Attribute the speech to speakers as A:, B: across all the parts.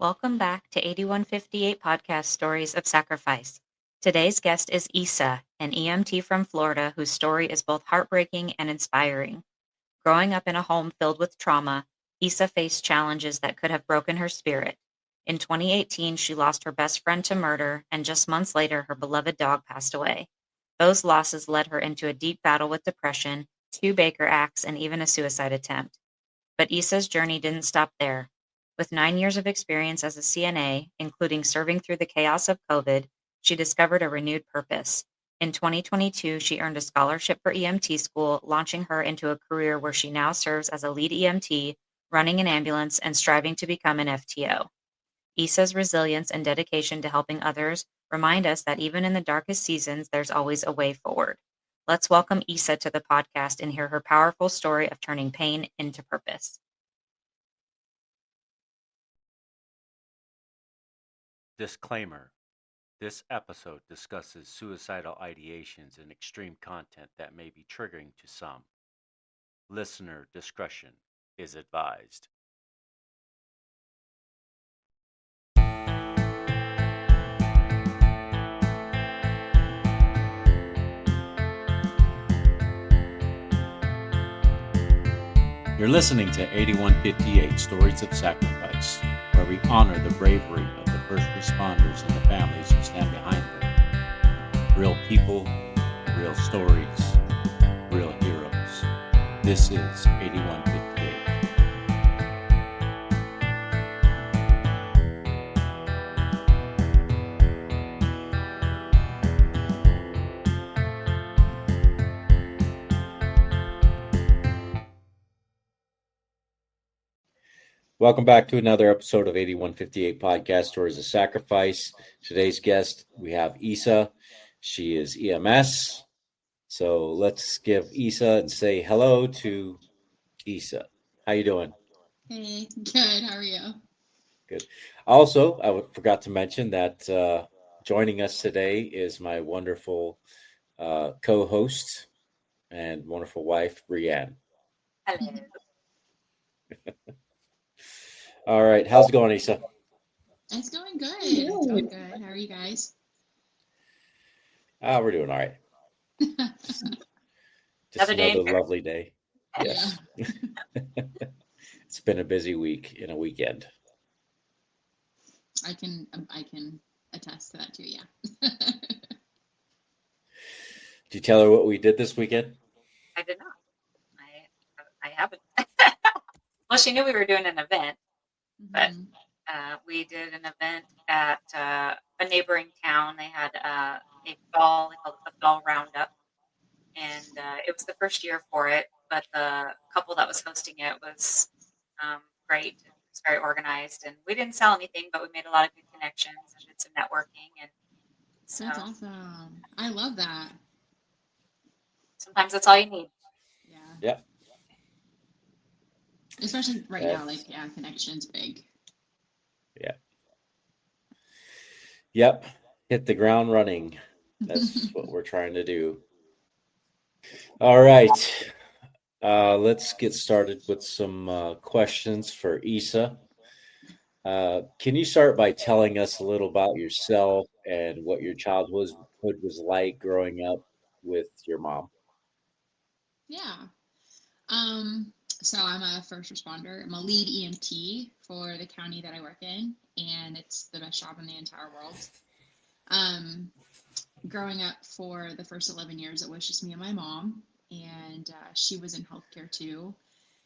A: Welcome back to 8158 Podcast Stories of Sacrifice. Today's guest is Isa, an EMT from Florida whose story is both heartbreaking and inspiring. Growing up in a home filled with trauma, Isa faced challenges that could have broken her spirit. In 2018, she lost her best friend to murder, and just months later, her beloved dog passed away. Those losses led her into a deep battle with depression, two Baker Acts, and even a suicide attempt. But Isa's journey didn't stop there. With 9 years of experience as a CNA, including serving through the chaos of COVID, she discovered a renewed purpose. In 2022, she earned a scholarship for EMT school, launching her into a career where she now serves as a lead EMT, running an ambulance, and striving to become an FTO. Isa's resilience and dedication to helping others remind us that even in the darkest seasons, there's always a way forward. Let's welcome Isa to the podcast and hear her powerful story of turning pain into purpose.
B: Disclaimer: this episode discusses suicidal ideations and extreme content that may be triggering to some. Listener discretion is advised. You're listening to 8158 Stories of Sacrifice, where we honor the bravery of the first responders and the families who stand behind them. Real people, real stories, real heroes. This is 8158.
C: Welcome back to another episode of 8158 Podcast Stories of Sacrifice. Today's guest, we have Isa. She is EMS. So let's give Isa and say hello to Isa. How you doing?
D: Hey, good. How are you?
C: Good. Also, forgot to mention that joining us today is my wonderful co-host and wonderful wife, Brianne.
A: Hello.
C: All right. How's it going, Isa?
D: It's going good. It's going good. How are you guys?
C: We're doing all right. Just
A: Another day in
C: another
A: Paris.
C: lovely day. Yes. It's been a busy week and a weekend.
D: I can attest to that too. Yeah.
C: Did you tell her what we did this weekend?
A: I did not. I haven't. Well, she knew we were doing an event, but we did an event at a neighboring town. They had a fall, they called it the Fall Roundup, and it was the first year for it. But the couple that was hosting it was great. It was very organized, and we didn't sell anything, but we made a lot of good connections and did some networking. And so
D: That's awesome. I love that.
A: sometimes that's all you need.
C: Yeah.
D: Especially right now, connection's big.
C: Yeah. Yep. Hit the ground running. That's what we're trying to do. All right. Let's get started with some questions for Isa. Can you start by telling us a little about yourself and what your childhood was like growing up with your mom?
D: Yeah. So I'm a first responder. I'm a lead EMT for the county that I work in, and it's the best job in the entire world. Growing up for the first 11 years, it was just me and my mom, and she was in healthcare too.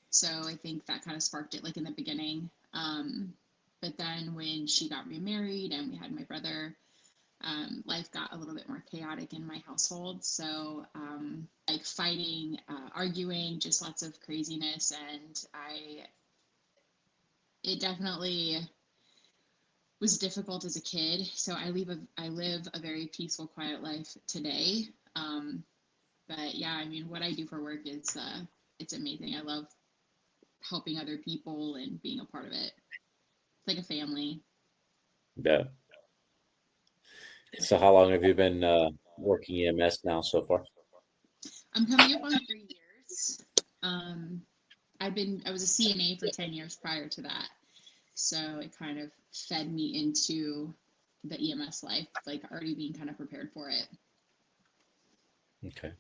D: So I think that kind of sparked it like in the beginning. But then when she got remarried and we had my brother, life got a little bit more chaotic in my household. So like fighting, arguing, just lots of craziness. And it definitely was difficult as a kid. So I live a very peaceful, quiet life today. But yeah, I mean, what I do for work is, it's amazing. I love helping other people and being a part of it. It's like a family.
C: Yeah. So how long have you been working EMS now so far?
D: I'm coming up on 3 years. I was a CNA for 10 years prior to that. So it kind of fed me into the EMS life, like already being kind of prepared for it.
C: Okay.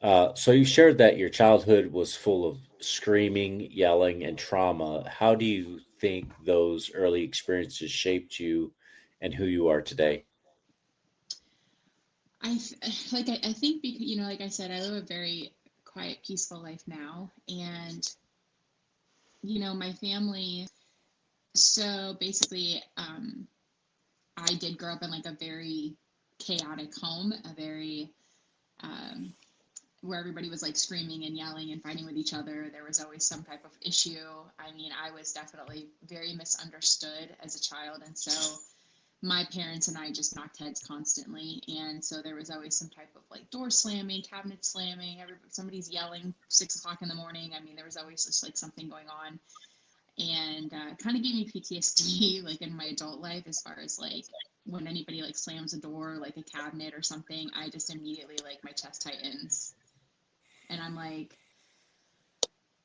D: Yeah.
C: So you shared that your childhood was full of screaming, yelling, and trauma. How do you think those early experiences shaped you and who you are today?
D: I think because, like I said, I live a very quiet, peaceful life now. And, my family, so basically, I did grow up in like a very chaotic home, a very, um, where everybody was like screaming and yelling and fighting with each other. There was always some type of issue. I mean, I was definitely very misunderstood as a child. And so my parents and I just knocked heads constantly. And so there was always some type of like door slamming, cabinet slamming, somebody's yelling 6 o'clock in the morning. I mean, there was always just like something going on. And kind of gave me PTSD like in my adult life, as far as like when anybody like slams a door, like a cabinet or something, I just immediately like my chest tightens. And I'm like,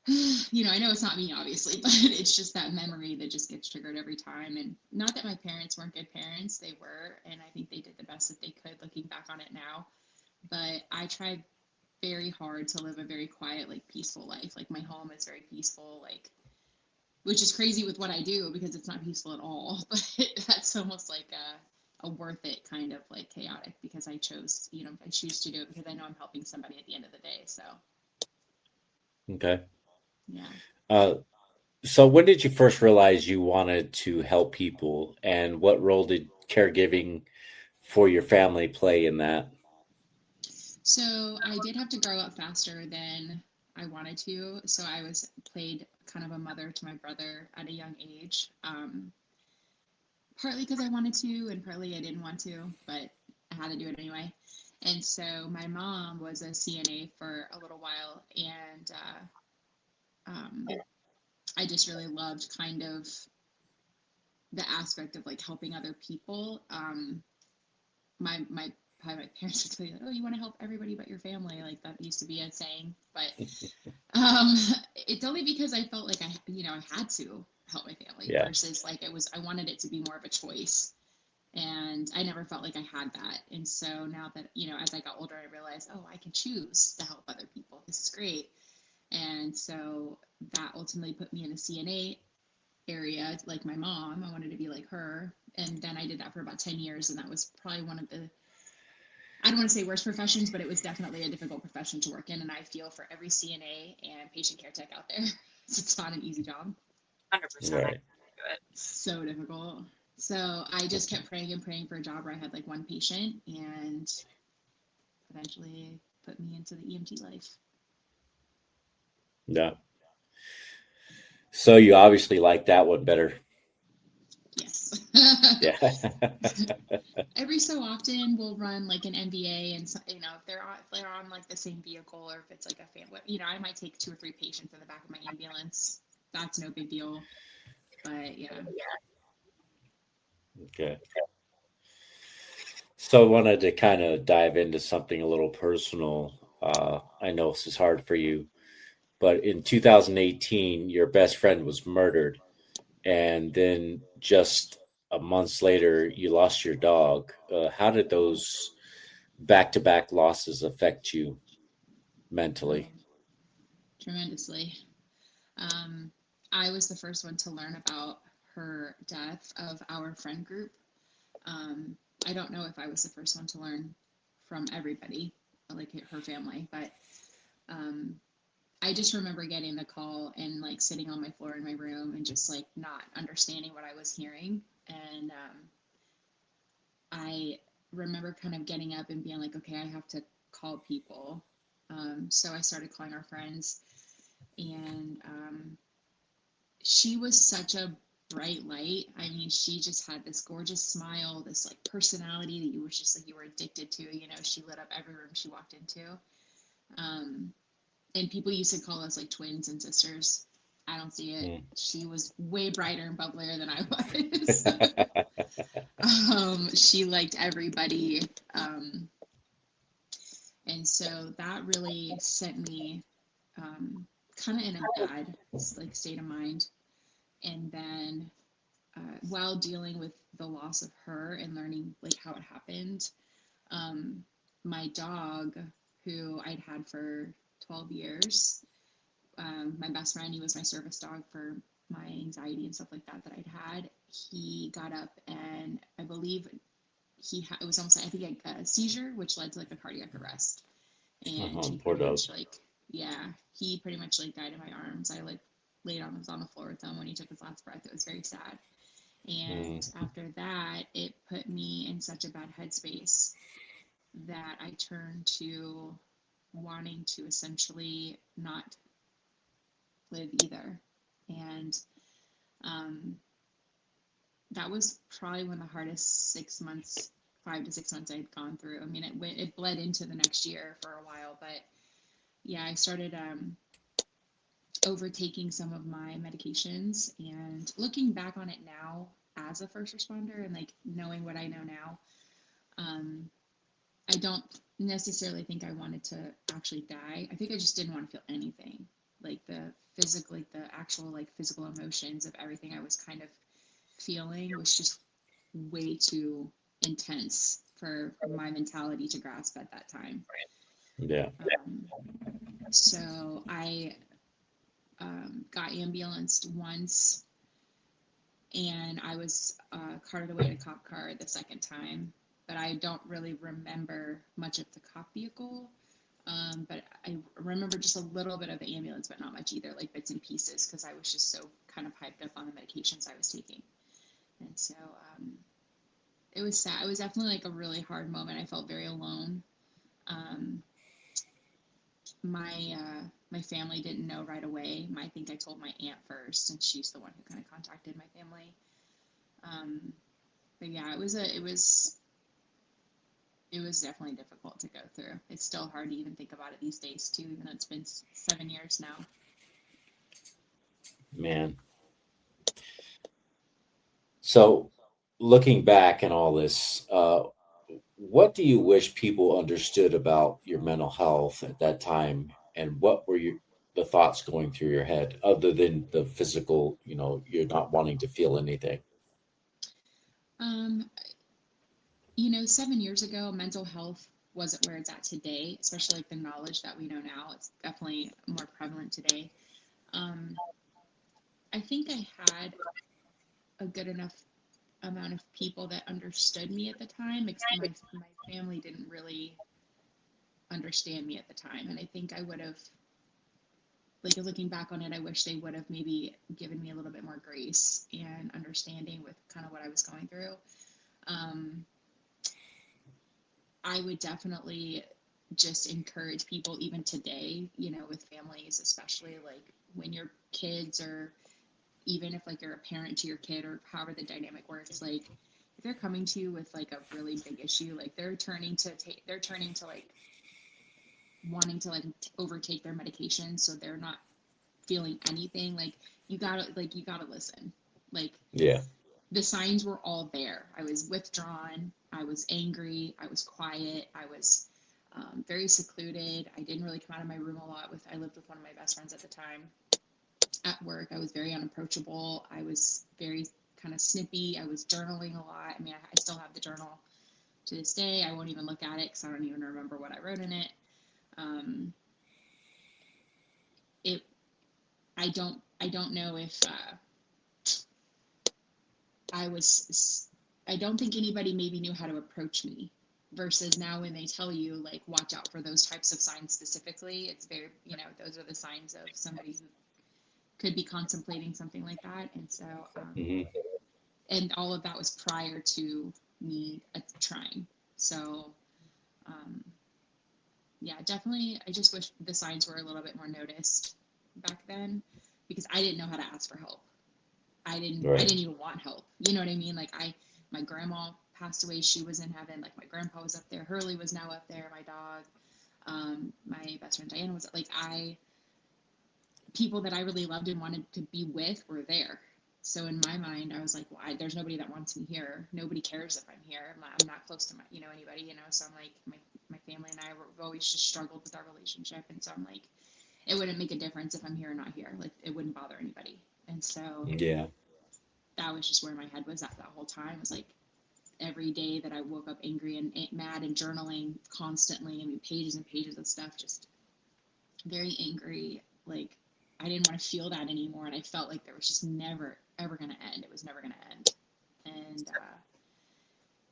D: I know it's not me, obviously, but it's just that memory that just gets triggered every time. And not that my parents weren't good parents, they were, and I think they did the best that they could looking back on it now. But I tried very hard to live a very quiet, like peaceful life. Like my home is very peaceful, like, which is crazy with what I do because it's not peaceful at all. But that's almost like a worth it kind of like chaotic, because I choose to do it because I know I'm helping somebody at the end of the day. So
C: Okay.
D: yeah.
C: Uh, so when did you first realize you wanted to help people, and what role did caregiving for your family play in that?
D: So I did have to grow up faster than I wanted to. So I was played kind of a mother to my brother at a young age. Partly because I wanted to, and partly I didn't want to, but I had to do it anyway. And so my mom was a CNA for a little while, and um, I just really loved kind of the aspect of like helping other people. My parents would say, "Oh, you want to help everybody but your family." Like that used to be a saying, but um, it's only because I felt like I had to help my family
C: Yeah.
D: versus like I wanted it to be more of a choice, and I never felt like I had that. And so now that as I got older, I realized, oh, I can choose to help other people. This is great. And so that ultimately put me in the CNA area, like my mom. I wanted to be like her, and then I did that for about 10 years, and that was probably one of the, I don't want to say worst professions, but it was definitely a difficult profession to work in. And I feel for every CNA and patient care tech out there, it's not an easy job.
A: 100%. I
C: Right.
A: do it.
D: So difficult. So I just kept praying and praying for a job where I had like one patient, and eventually put me into the EMT life.
C: Yeah. So you obviously like that one better.
D: Yes.
C: Yeah.
D: Every so often we'll run like an MBA, and if they're on like the same vehicle, or if it's like a family, I might take 2 or 3 patients in the back of my ambulance. That's no big deal. But yeah.
C: Okay. So I wanted to kind of dive into something a little personal. I know this is hard for you, but in 2018, your best friend was murdered, and then just a month later, you lost your dog. How did those back-to-back losses affect you mentally?
D: um, Tremendously. Um, I was the first one to learn about her death of our friend group. Um, I don't know if I was the first one to learn from everybody, like her family, but um, I just remember getting the call and like sitting on my floor in my room and just like not understanding what I was hearing. And I remember kind of getting up and being like, okay, I have to call people. So I started calling our friends, and she was such a bright light. I mean, she just had this gorgeous smile, this like personality that you were just like you were addicted to. She lit up every room she walked into. Um, and people used to call us like twins and sisters. I don't see it.
C: Mm.
D: She was way brighter and bubblier than I was. She liked everybody. And so that really sent me kind of in a bad like state of mind. And then while dealing with the loss of her and learning like how it happened, my dog, who I'd had for 12 years, my best friend, he was my service dog for my anxiety and stuff like that I'd had. He got up and I believe it was almost like, I think like a seizure, which led to like a cardiac arrest. And he
C: Poor
D: pretty
C: dog.
D: much like, yeah, he pretty much like died in my arms. I like was on the floor with him when he took his last breath. It was very sad. And after that, it put me in such a bad headspace that I turned to wanting to essentially not live either. And that was probably one of the hardest 6 months, 5 to 6 months I'd gone through. I mean, it bled into the next year for a while, but yeah, I started overtaking some of my medications. And looking back on it now as a first responder and like knowing what I know now, I don't necessarily think I wanted to actually die. I think I just didn't want to feel anything, like the physical, like the actual like physical emotions of everything I was kind of feeling was just way too intense for my mentality to grasp at that time.
C: Yeah.
D: So I got ambulanced once, and I was carted away in a cop car the second time, but I don't really remember much of the cop vehicle. But I remember just a little bit of the ambulance, but not much either, like bits and pieces, because I was just so kind of hyped up on the medications I was taking. And so it was sad. It was definitely like a really hard moment. I felt very alone. Um, my family didn't know right away. I think I told my aunt first, and she's the one who kind of contacted my family. But yeah, it was definitely difficult to go through. It's still hard to even think about it these days too, even though it's been 7 years now.
C: Man. So, looking back and all this, what do you wish people understood about your mental health at that time, and what were the thoughts going through your head other than the physical? You're not wanting to feel anything.
D: Um, 7 years ago, mental health wasn't where it's at today, especially like the knowledge that we know now. It's definitely more prevalent today. I think I had a good enough amount of people that understood me at the time. My family didn't really understand me at the time, and I think I would have, like looking back on it, I wish they would have maybe given me a little bit more grace and understanding with kind of what I was going through. I would definitely just encourage people even today, with families, especially like when your kids, or even if like you're a parent to your kid, or however the dynamic works, like if they're coming to you with like a really big issue, like they're turning to like wanting to like overtake their medication, so they're not feeling anything, like you gotta listen. Like
C: Yeah.
D: the signs were all there. I was withdrawn, I was angry, I was quiet, I was very secluded. I didn't really come out of my room a lot. I lived with one of my best friends at the time. At work, I was very unapproachable. I was very kind of snippy. I was journaling a lot. I mean, I still have the journal to this day. I won't even look at it because I don't even remember what I wrote in it. It I don't know if I don't think anybody maybe knew how to approach me, versus now when they tell you like watch out for those types of signs specifically, it's very, those are the signs of somebody who could be contemplating something like that. And so and all of that was prior to me trying. So yeah, definitely I just wish the signs were a little bit more noticed back then, because I didn't know how to ask for help. I didn't even want help. You know what I mean? Like my grandma passed away. She was in heaven. Like my grandpa was up there. Hurley was now up there. My dog, my best friend Diana was like, people that I really loved and wanted to be with were there. So in my mind, I was like, well, there's nobody that wants me here. Nobody cares if I'm here. I'm not close to anybody, So I'm like, my family and I have always just struggled with our relationship. And so I'm like, it wouldn't make a difference if I'm here or not here. Like it wouldn't bother anybody. And so
C: Yeah.
D: that was just where my head was at that whole time. It was like every day that I woke up angry and mad and journaling constantly. I mean, pages and pages of stuff, just very angry. Like I didn't want to feel that anymore. And I felt like there was just never, ever going to end. It was never going to end. And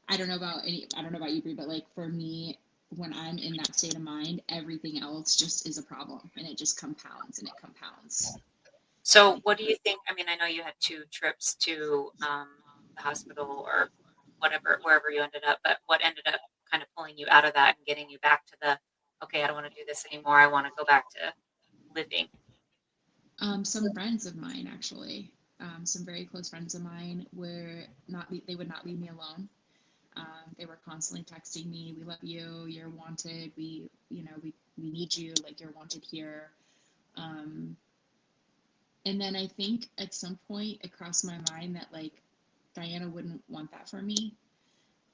D: I don't know about you, Brie, but like for me, when I'm in that state of mind, everything else just is a problem and it just compounds and it compounds.
A: So,
D: Like,
A: what do you think? I mean, I know you had 2 trips to the hospital or whatever, wherever you ended up, but what ended up kind of pulling you out of that and getting you back to the, okay, I don't want to do this anymore. I want to go back to living.
D: some friends of mine, actually, some very close friends of mine they would not leave me alone. They were constantly texting me, "We love you. You're wanted. We need you. Like you're wanted here." Um, and then I think at some point it crossed my mind that like Diana wouldn't want that for me,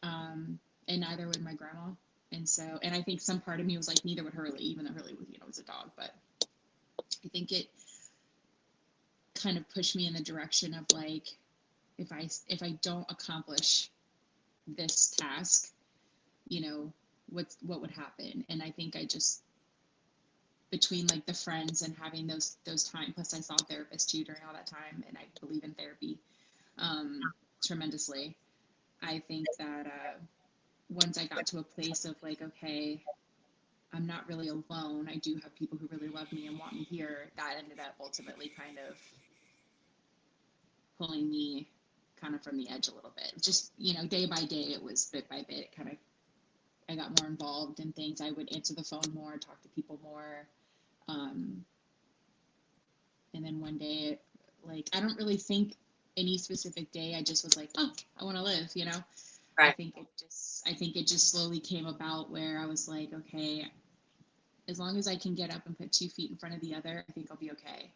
D: and neither would my grandma. And I think some part of me was like, neither would Hurley, even though Hurley was a dog. But I think it kind of pushed me in the direction of like, if I don't accomplish this task, what would happen. And I think I just, between like the friends and having those time, plus I saw a therapist too during all that time, and I believe in therapy tremendously. I think that once I got to a place of like, okay, I'm not really alone, I do have people who really love me and want me here, that ended up ultimately kind of pulling me kind of from the edge a little bit. Just, day by day, it was bit by bit, kind of, I got more involved in things. I would answer the phone more, talk to people more. And then one day, like, I don't really think any specific day. I just was like, oh, I want to live,
A: Right.
D: I think it just slowly came about where I was like, okay, as long as I can get up and put 2 feet in front of the other, I think I'll be okay.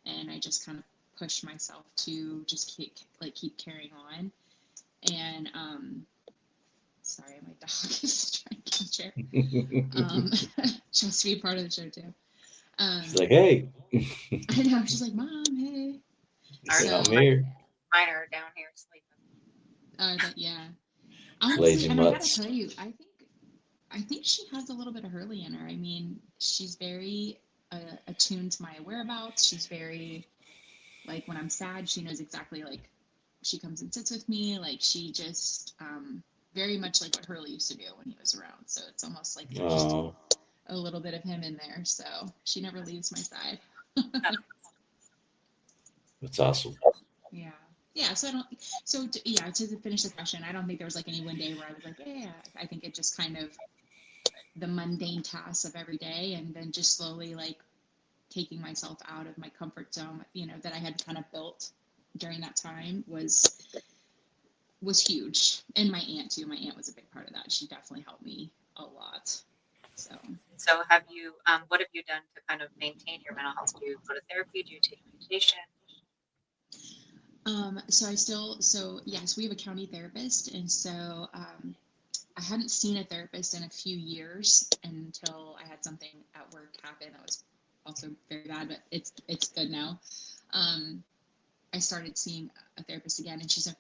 D: And I just kind of pushed myself to just keep carrying on. And sorry, my dog is trying to catch her. She wants to be part of the show too.
C: She's like, hey.
D: I know. She's like, Mom, hey.
C: I'm here.
A: Mine are down here sleeping.
D: Yeah. Honestly,
C: Lazy
D: and I gotta
C: mutts.
D: tell you, I think she has a little bit of Hurley in her. I mean, she's very attuned to my whereabouts. She's very, like, when I'm sad, she knows exactly, like, she comes and sits with me. Like, she just very much like what Hurley used to do when he was around. So it's almost like there's just
C: Oh,
D: a little bit of him in there. So she never leaves my side.
C: that's awesome.
D: Yeah. Yeah. To finish the question, I don't think there was like any one day where I was like, yeah. I think it just kind of the mundane tasks of every day, and then just slowly like taking myself out of my comfort zone, that I had kind of built during that time was huge. And my aunt too. My aunt was a big part of that. She definitely helped me a lot. So
A: So, what have you done to kind of maintain your mental health? Do you go to therapy? Do you take medication?
D: yes, we have a county therapist, and so I hadn't seen a therapist in a few years until I had something at work happen that was also very bad, but it's good now. I started seeing a therapist again, and she's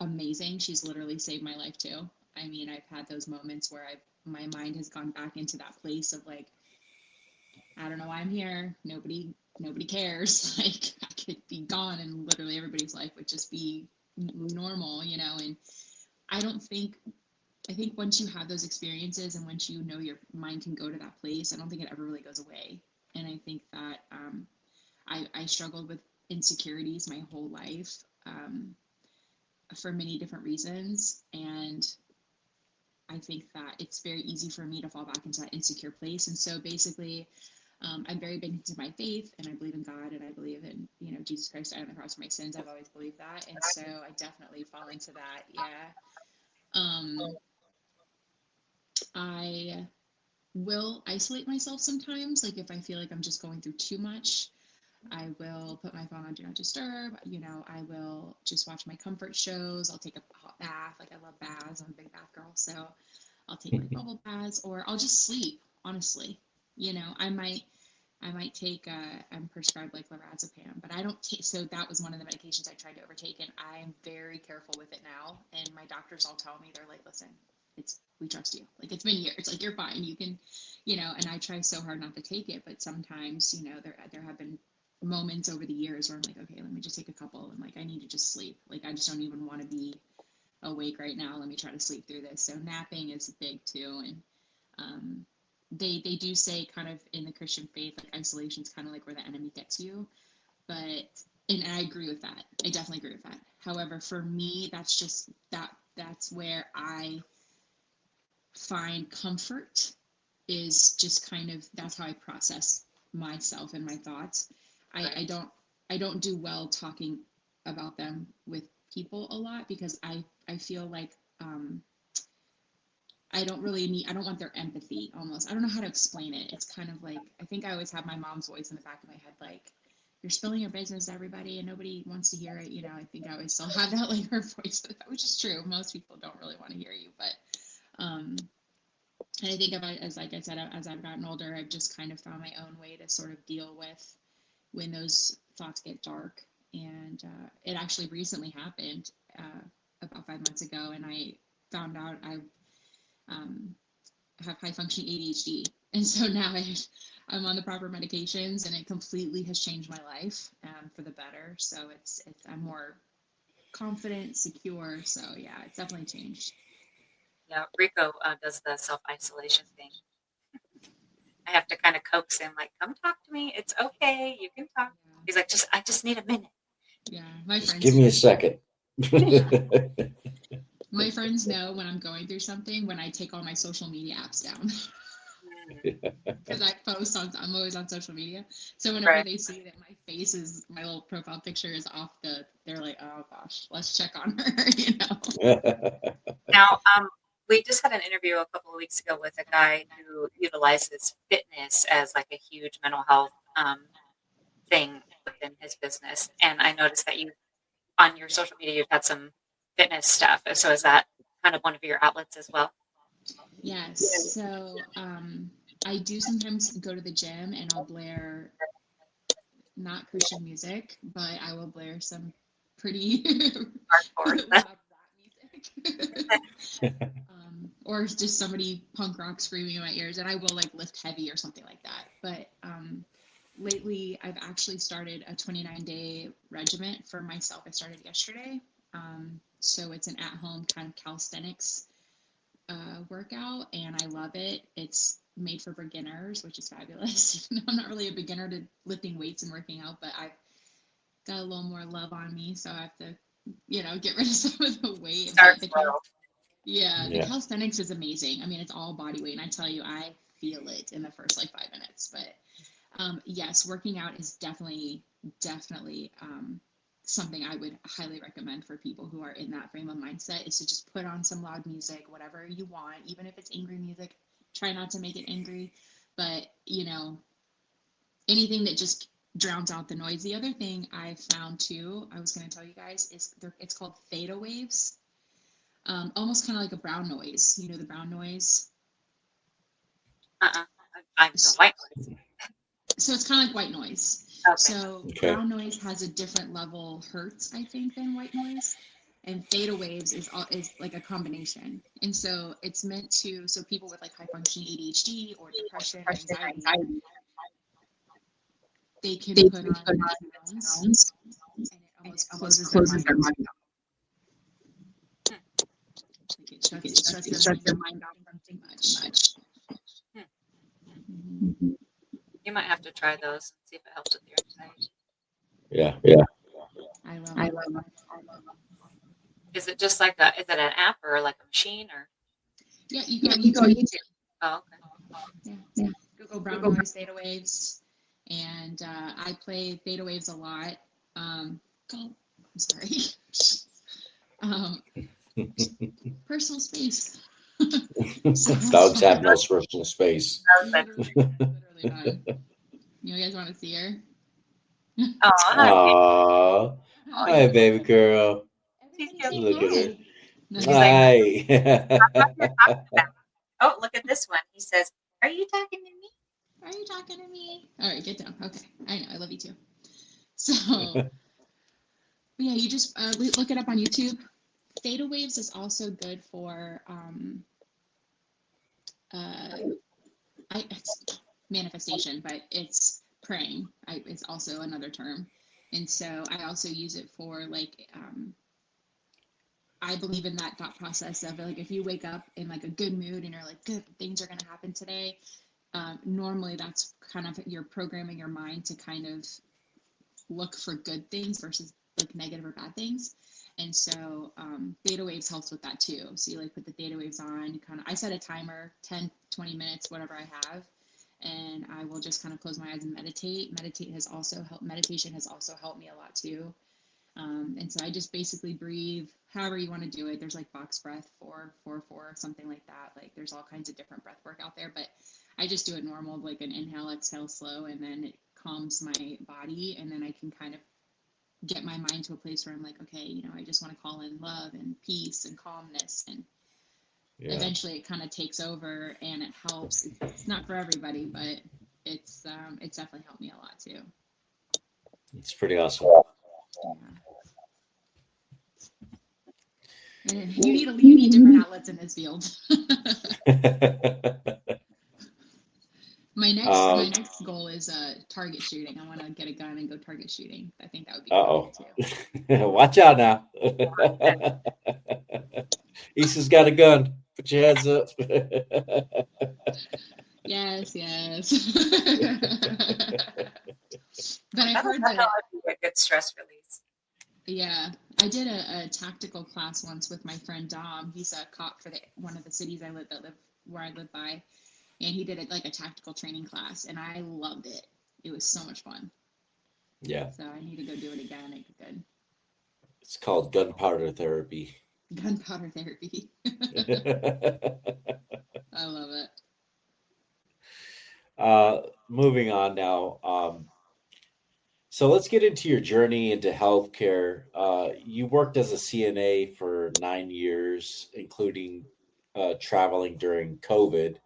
D: amazing. She's literally saved my life too. I mean, I've had those moments where my mind has gone back into that place of like, I don't know why I'm here. Nobody cares. Like I could be gone, and literally everybody's life would just be normal, And I don't think I think once you have those experiences and once your mind can go to that place, I don't think it ever really goes away. And I think that I struggled with insecurities my whole life for many different reasons. And I think that it's very easy for me to fall back into that insecure place. And so basically, I'm very big into my faith, and I believe in God, and I believe in, Jesus Christ died on the cross for my sins. I've always believed that. And so I definitely fall into that. Yeah. I will isolate myself sometimes. Like if I feel like I'm just going through too much, I will put my phone on do not disturb. I will just watch my comfort shows. I'll take a hot bath. Like I love baths. I'm a big bath girl. So I'll take like bubble baths, or I'll just sleep, honestly. I might I might take, I'm prescribed like lorazepam, but I don't take, so that was one of the medications I tried to overtake, and I'm very careful with it now. And my doctors all tell me, they're like, listen, we trust you. Like, it's been years, like, you're fine. You can, and I try so hard not to take it, but sometimes, there have been moments over the years where I'm like, okay, let me just take a couple. And like, I need to just sleep. Like, I just don't even want to be awake right now. Let me try to sleep through this. So napping is big too. And, they do say kind of in the Christian faith, like isolation is kind of like where the enemy gets you. But, and I agree with that. I definitely agree with that. However, for me, that's where I find comfort, is just kind of, that's how I process myself and my thoughts. I don't do well talking about them with people a lot, because I feel like, I don't want their empathy almost. I don't know how to explain it. It's kind of like, I think I always have my mom's voice in the back of my head, like, you're spilling your business to everybody and nobody wants to hear it. I think I always still have that, like her voice, which is true. Most people don't really want to hear you, but, and I think like I said, as I've gotten older, I've just kind of found my own way to sort of deal with when those thoughts get dark. And it actually recently happened about 5 months ago, and I found out I have high functioning ADHD. And so now I'm on the proper medications, and it completely has changed my life for the better. So I'm more confident, secure. So yeah, it's definitely changed.
A: Yeah, Rico does the self-isolation thing. I have to kind of coax him, like, come talk to me. It's okay. You can talk.
D: Yeah.
A: He's like, I just need a minute.
D: Yeah, my
C: Just
D: friends
C: give me a second.
D: My friends know when I'm going through something when I take all my social media apps down. Because I'm always on social media. So whenever they see that my little profile picture is off they're like, oh gosh, let's check on her,
A: Now, we just had an interview a couple of weeks ago with a guy who utilizes fitness as like a huge mental health thing within his business. And I noticed that on your social media, you've had some fitness stuff. So is that kind of one of your outlets as well?
D: Yes. So I do sometimes go to the gym, and I'll blare not Christian music, but I will blare some pretty
A: Hardcore.
D: rap music. Or just somebody punk rock screaming in my ears, and I will like lift heavy or something like that. But lately, I've actually started a 29-day regiment for myself. I started yesterday. So it's an at-home kind of calisthenics workout, and I love it. It's made for beginners, which is fabulous. I'm not really a beginner to lifting weights and working out, but I've got a little more love on me, so I have to, get rid of some of the weight. The calisthenics is amazing. I mean, it's all body weight, and I tell you, I feel it in the first like 5 minutes. But yes, working out is definitely something I would highly recommend for people who are in that frame of mindset, is to just put on some loud music, whatever you want, even if it's angry music. Try not to make it angry, but anything that just drowns out the noise. The other thing I found too, I was going to tell you guys, is it's called theta waves. Almost kind of like a brown noise. The brown noise?
A: I'm the white noise.
D: So it's kind of like white noise.
A: Okay.
D: So brown noise has a different level hertz, I think, than white noise. And theta waves is like a combination. And so it's meant to, so people with like high functioning ADHD or depression, anxiety, they can put on sounds, and it almost closes their mind down. Like it shuts their mind down from too much.
A: Mm-hmm. You might have to try those and see if it helps with your anxiety.
C: Yeah.
D: I love it.
A: Is it just like is it an app or like a machine or?
D: Yeah, you go on YouTube.
A: Oh, okay.
D: Yeah. Google brown noise theta waves, and I play theta waves a lot. I'm sorry. Personal space.
C: Dogs have no personal space.
D: Literally none. You guys want to see her?
C: Aww. Hi, baby girl. Look at her. Hi.
A: Oh, look at this one. He says, "Are you talking to me?"
D: Are you talking to me? All right, get down. Okay, I know. I love you too. So, yeah, you just look it up on YouTube. Theta waves is also good for it's manifestation, but it's praying. It's also another term, and so I also use it for like I believe in that thought process of like if you wake up in like a good mood and you're like good things are going to happen today. Normally, that's kind of you're programming your mind to kind of look for good things versus like negative or bad things. And so theta waves helps with that too. So you like put the theta waves on, you kind of, I set a timer, 10, 20 minutes, whatever I have. And I will just kind of close my eyes and meditate. Meditation has also helped me a lot too. And so I just basically breathe however you want to do it. There's like box breath, 4 4 4, something like that. Like there's all kinds of different breath work out there, but I just do it normal, like an inhale, exhale, slow, and then it calms my body. And then I can kind of get my mind to a place where I'm like, okay, I just want to call in love and peace and calmness. And eventually it kind of takes over and it helps. It's not for everybody, but it's definitely helped me a lot too.
C: It's pretty awesome.
D: Yeah. You need different outlets in this field. My next goal is target shooting. I want to get a gun and go target shooting. I think that would be cool too.
C: Watch out now. Issa's got a gun. Put your heads up.
D: Yes. But I heard that
A: would be a good stress release.
D: Yeah, I did a tactical class once with my friend Dom. He's a cop for one of the cities where I live by, and he did like a tactical training class, and I loved it. It was so much fun.
C: Yeah.
D: So I need to go do it again. It's good.
C: It's called gunpowder therapy.
D: Gunpowder therapy. I love
C: it. Moving on now. So let's get into your journey into healthcare. You worked as a CNA for 9 years, including traveling during COVID.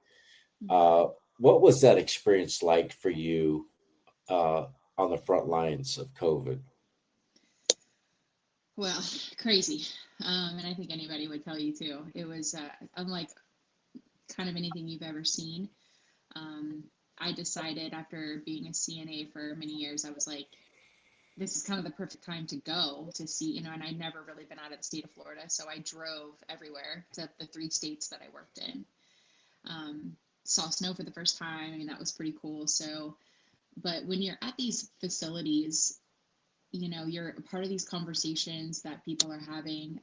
C: What was that experience like for you on the front lines of COVID?
D: Well, crazy. And I think anybody would tell you too. It was unlike kind of anything you've ever seen. I decided after being a CNA for many years, I was like, this is kind of the perfect time to go to see, and I'd never really been out of the state of Florida. So I drove everywhere to the 3 states that I worked in. Saw snow for the first time. I mean, that was pretty cool. So, but when you're at these facilities, you're a part of these conversations that people are having.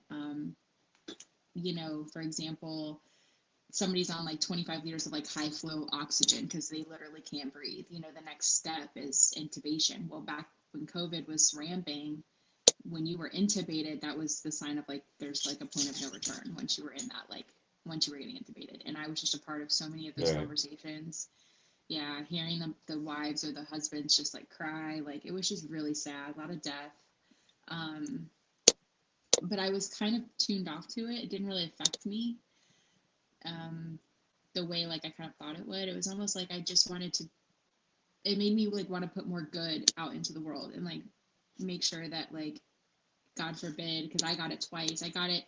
D: For example, somebody's on like 25 liters of like high flow oxygen because they literally can't breathe. The next step is intubation. Well, back when COVID was ramping, when you were intubated, that was the sign of like there's like a point of no return once you were in that, like once you were getting intubated. And I was just a part of so many of those conversations. Yeah, hearing the wives or the husbands just like cry, like it was just really sad, a lot of death. But I was kind of tuned off to it. It didn't really affect me the way like I kind of thought it would. It was almost like I just wanted to, it made me like want to put more good out into the world and like make sure that like, God forbid, because I got it twice. I got it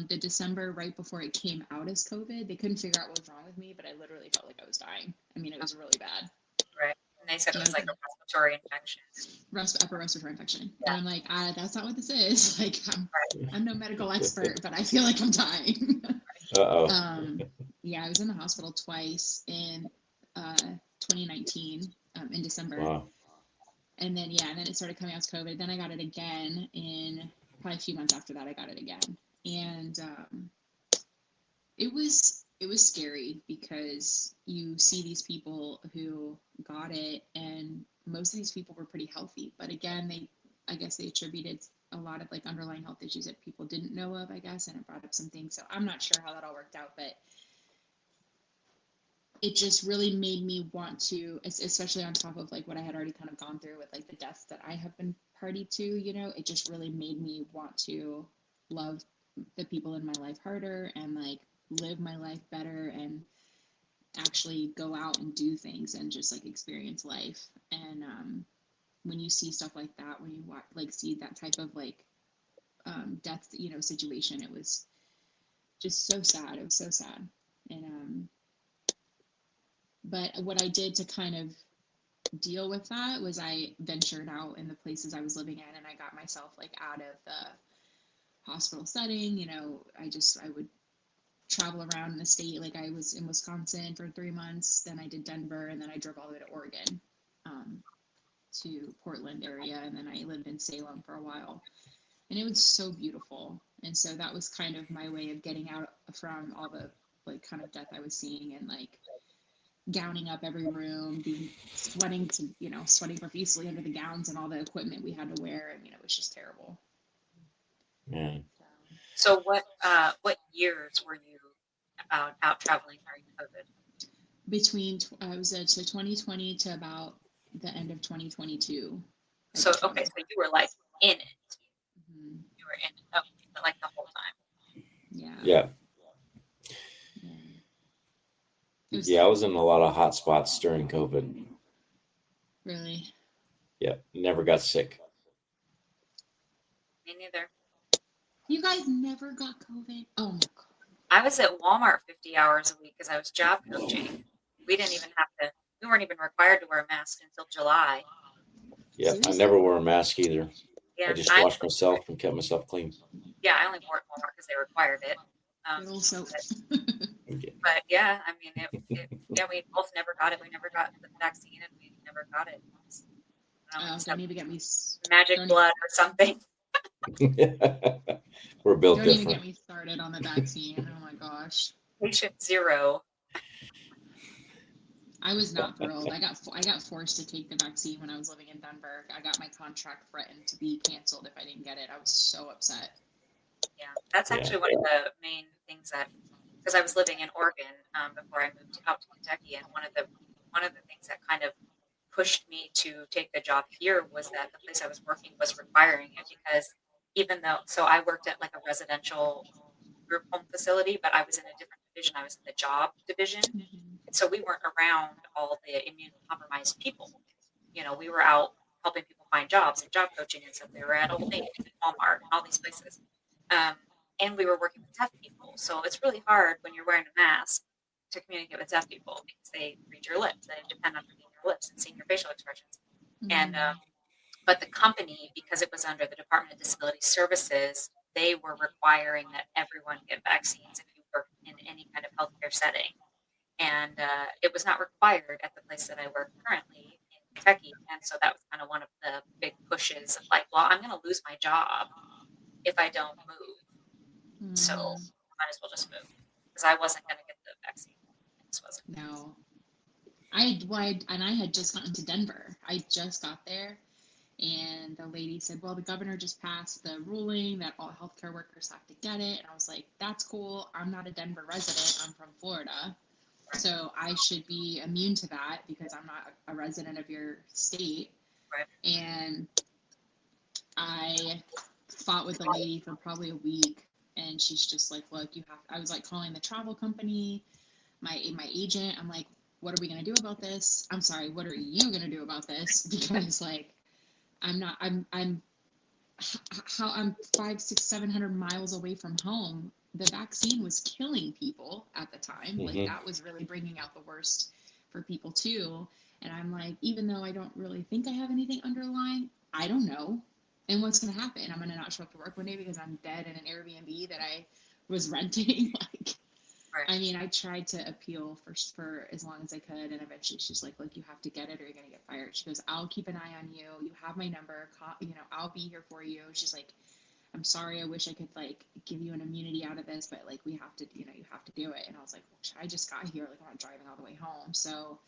D: the December right before it came out as COVID. They couldn't figure out what was wrong with me, but I literally felt like I was dying. I mean, it was really bad.
A: Right. And they said it was like a respiratory infection.
D: Upper respiratory infection. Yeah. And I'm like, that's not what this is. Like, I'm no medical expert, but I feel like I'm dying. Yeah, I was in the hospital twice in 2019 in December.
C: Wow.
D: And then, and then it started coming out as COVID. Then I got it again in probably a few months after that. I got it again. And it was scary because you see these people who got it, and most of these people were pretty healthy. But again, I guess they attributed a lot of like underlying health issues that people didn't know of, I guess, and it brought up some things. So I'm not sure how that all worked out, but it just really made me want to, especially on top of like what I had already kind of gone through with like the deaths that I have been party to, it just really made me want to love the people in my life harder and like live my life better and actually go out and do things and just like experience life. And when you see stuff like that, when you like see that type of like death, situation, it was just so sad. It was so sad. And but what I did to kind of deal with that was I ventured out in the places I was living in, and I got myself like out of the hospital setting. I would travel around in the state. Like I was in Wisconsin for 3 months, then I did Denver, and then I drove all the way to Oregon, to Portland area, and then I lived in Salem for a while, and it was so beautiful. And so that was kind of my way of getting out from all the like kind of death I was seeing, and like gowning up every room, being sweating profusely under the gowns and all the equipment we had to wear. I mean, it was just terrible.
C: Yeah.
A: So what years were you out traveling during COVID?
D: Between I was to 2020 to about the end of 2022.
A: So okay, so you were like in it.
D: Mm-hmm.
A: You were in it, like the whole time.
C: Yeah. Yeah, I was in a lot of hot spots during COVID.
D: Really?
C: Yeah, never got sick.
A: Me neither.
D: You guys never got COVID? Oh my God.
A: I was at Walmart 50 hours a week because I was job coaching. We weren't even required to wear a mask until July.
C: Yeah,
D: Seriously?
C: I never wore a mask either.
A: Yeah,
C: I just washed myself and kept myself clean.
A: Yeah, I only wore it at Walmart because they required it. But yeah, I mean, we both never got it. We never got the vaccine, and we never got it.
D: Don't even get me
A: magic blood or something.
C: We're built
D: don't
C: different.
D: even get me started on the vaccine. Oh my gosh.
A: Patient 0.
D: I was not thrilled. I got forced to take the vaccine when I was living in Denver. I got my contract threatened to be canceled if I didn't get it. I was so upset.
A: Yeah, that's actually one of the main things because I was living in Oregon before I moved out to Kentucky, and one of the things that kind of pushed me to take the job here was that the place I was working was requiring it, because so I worked at like a residential group home facility, but I was in a different division. I was in the job division. So we weren't around all the immunocompromised people. We were out helping people find jobs and job coaching and stuff. We were at Old Navy, Walmart, and all these places. And we were working with deaf people. So it's really hard when you're wearing a mask to communicate with deaf people, because they read your lips. They depend on reading your lips and seeing your facial expressions. And but the company, because it was under the Department of Disability Services, they were requiring that everyone get vaccines if you work in any kind of healthcare setting. And it was not required at the place that I work currently in Kentucky. And so that was kind of one of the big pushes of like, well, I'm going to lose my job if I don't move. So I might as well just move, because I wasn't going to get the vaccine.
D: No. I had just gotten to Denver. I just got there, and the lady said, well, the governor just passed the ruling that all healthcare workers have to get it. And I was like, that's cool. I'm not a Denver resident. I'm from Florida. So I should be immune to that because I'm not a resident of your state.
A: Right.
D: And I fought with the lady for probably a week, and she's just like, look, I was like calling the travel company, my agent. I'm like, what are we going to do about this? I'm sorry, what are you going to do about this? Because like, I'm 500, 600, 700 miles away from home. The vaccine was killing people at the time.
C: Mm-hmm.
D: Like that was really bringing out the worst for people too. And I'm like, even though I don't really think I have anything underlying, I don't know. And what's going to happen? I'm going to not show up to work one day because I'm dead in an Airbnb that I was renting. Like,
A: right.
D: I mean, I tried to appeal for as long as I could. And eventually she's like, look, you have to get it or you're going to get fired. She goes, I'll keep an eye on you. You have my number. I'll be here for you. She's like, I'm sorry. I wish I could like give you an immunity out of this, but like we have to, you have to do it. And I was like, well, I just got here. Like I'm not driving all the way home. So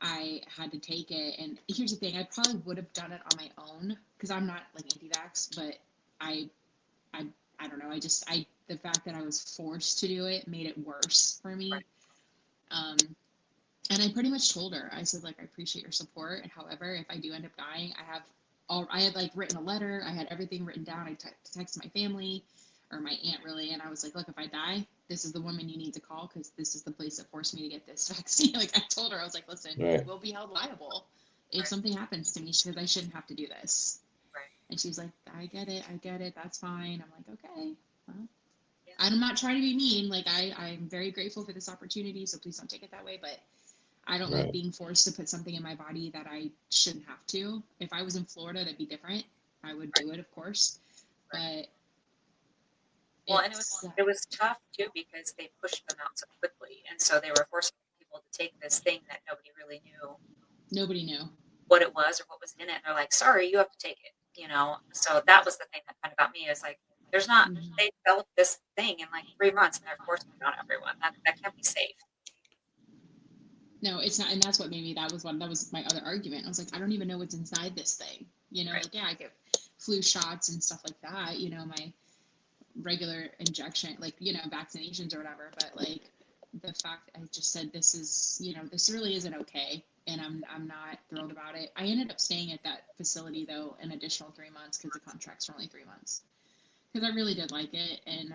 D: I had to take it. And here's the thing, I probably would have done it on my own because I'm not like anti-vax, but I don't know. The fact that I was forced to do it made it worse for me. And I pretty much told her, I said, like, I appreciate your support. However, if I do end up dying, I had like written a letter. I had everything written down. I texted my family, or my aunt really, and I was like, look, if I die, this is the woman you need to call because this is the place that forced me to get this vaccine. Like I told her, I was like, listen, you will be held liable if something happens to me because I shouldn't have to do this.
A: Right.
D: And she was like, I get it, that's fine. I'm like, okay, well, I'm not trying to be mean. Like I'm very grateful for this opportunity, so please don't take it that way. But I don't like being forced to put something in my body that I shouldn't have to. If I was in Florida, that'd be different. I would do it, of course. But
A: well, and it was tough too because they pushed them out so quickly, and so they were forcing people to take this thing that nobody really knew.
D: Nobody knew
A: what it was or what was in it. And they're like, sorry, you have to take it. So that was the thing that kind of got me. Is like, there's not. They developed this thing in like 3 months, and they're forcing it on everyone. That can't be safe.
D: No, it's not, and that's what made me. That was my other argument. I was like, I don't even know what's inside this thing. Like I get flu shots and stuff like that. My regular injection, like vaccinations or whatever. But like the fact I just said this is, this really isn't okay, and I'm not thrilled about it. I ended up staying at that facility though an additional 3 months because the contracts were only 3 months. Because I really did like it, and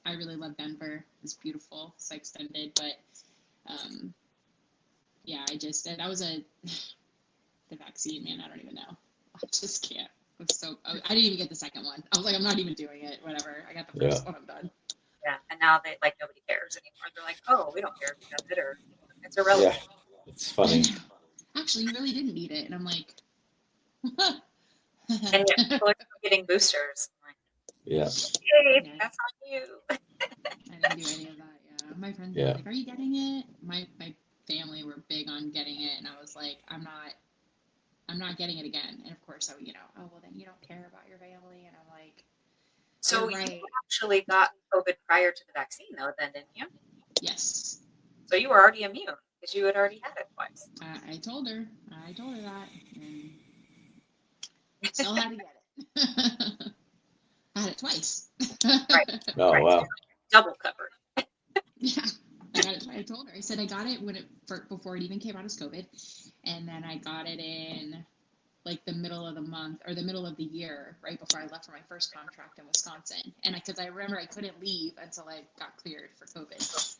D: I really love Denver. It's beautiful, so I extended, but yeah, that was the vaccine, man. I don't even know. I just can't. I didn't even get the second one. I was like, I'm not even doing it. Whatever. I got the first one. I'm done.
A: Yeah, and now they like nobody cares anymore. They're like, oh, we don't care if you got it or it's irrelevant.
C: Yeah, it's funny.
D: Actually, you really didn't need it, and I'm like.
A: And yet people are getting boosters. I'm like,
C: yeah.
A: Hey, that's on you.
D: I didn't do any of that. Yeah, my friends were like, "Are you getting it?" My family were big on getting it, and I was like, I'm not getting it again. And of course, oh well, then you don't care about your family, and I'm like,
A: so you actually got COVID prior to the vaccine, though, then didn't you?
D: Yes.
A: So you were already immune because you had already had it twice.
D: I told her that, and still had to get it. I had it twice.
A: Right.
C: Oh
A: right.
C: wow.
A: Double covered.
D: Yeah. I told her. I said I got it before it even came out as COVID, and then I got it in like the middle of the month or the middle of the year, right before I left for my first contract in Wisconsin. And because I remember I couldn't leave until I got cleared for COVID,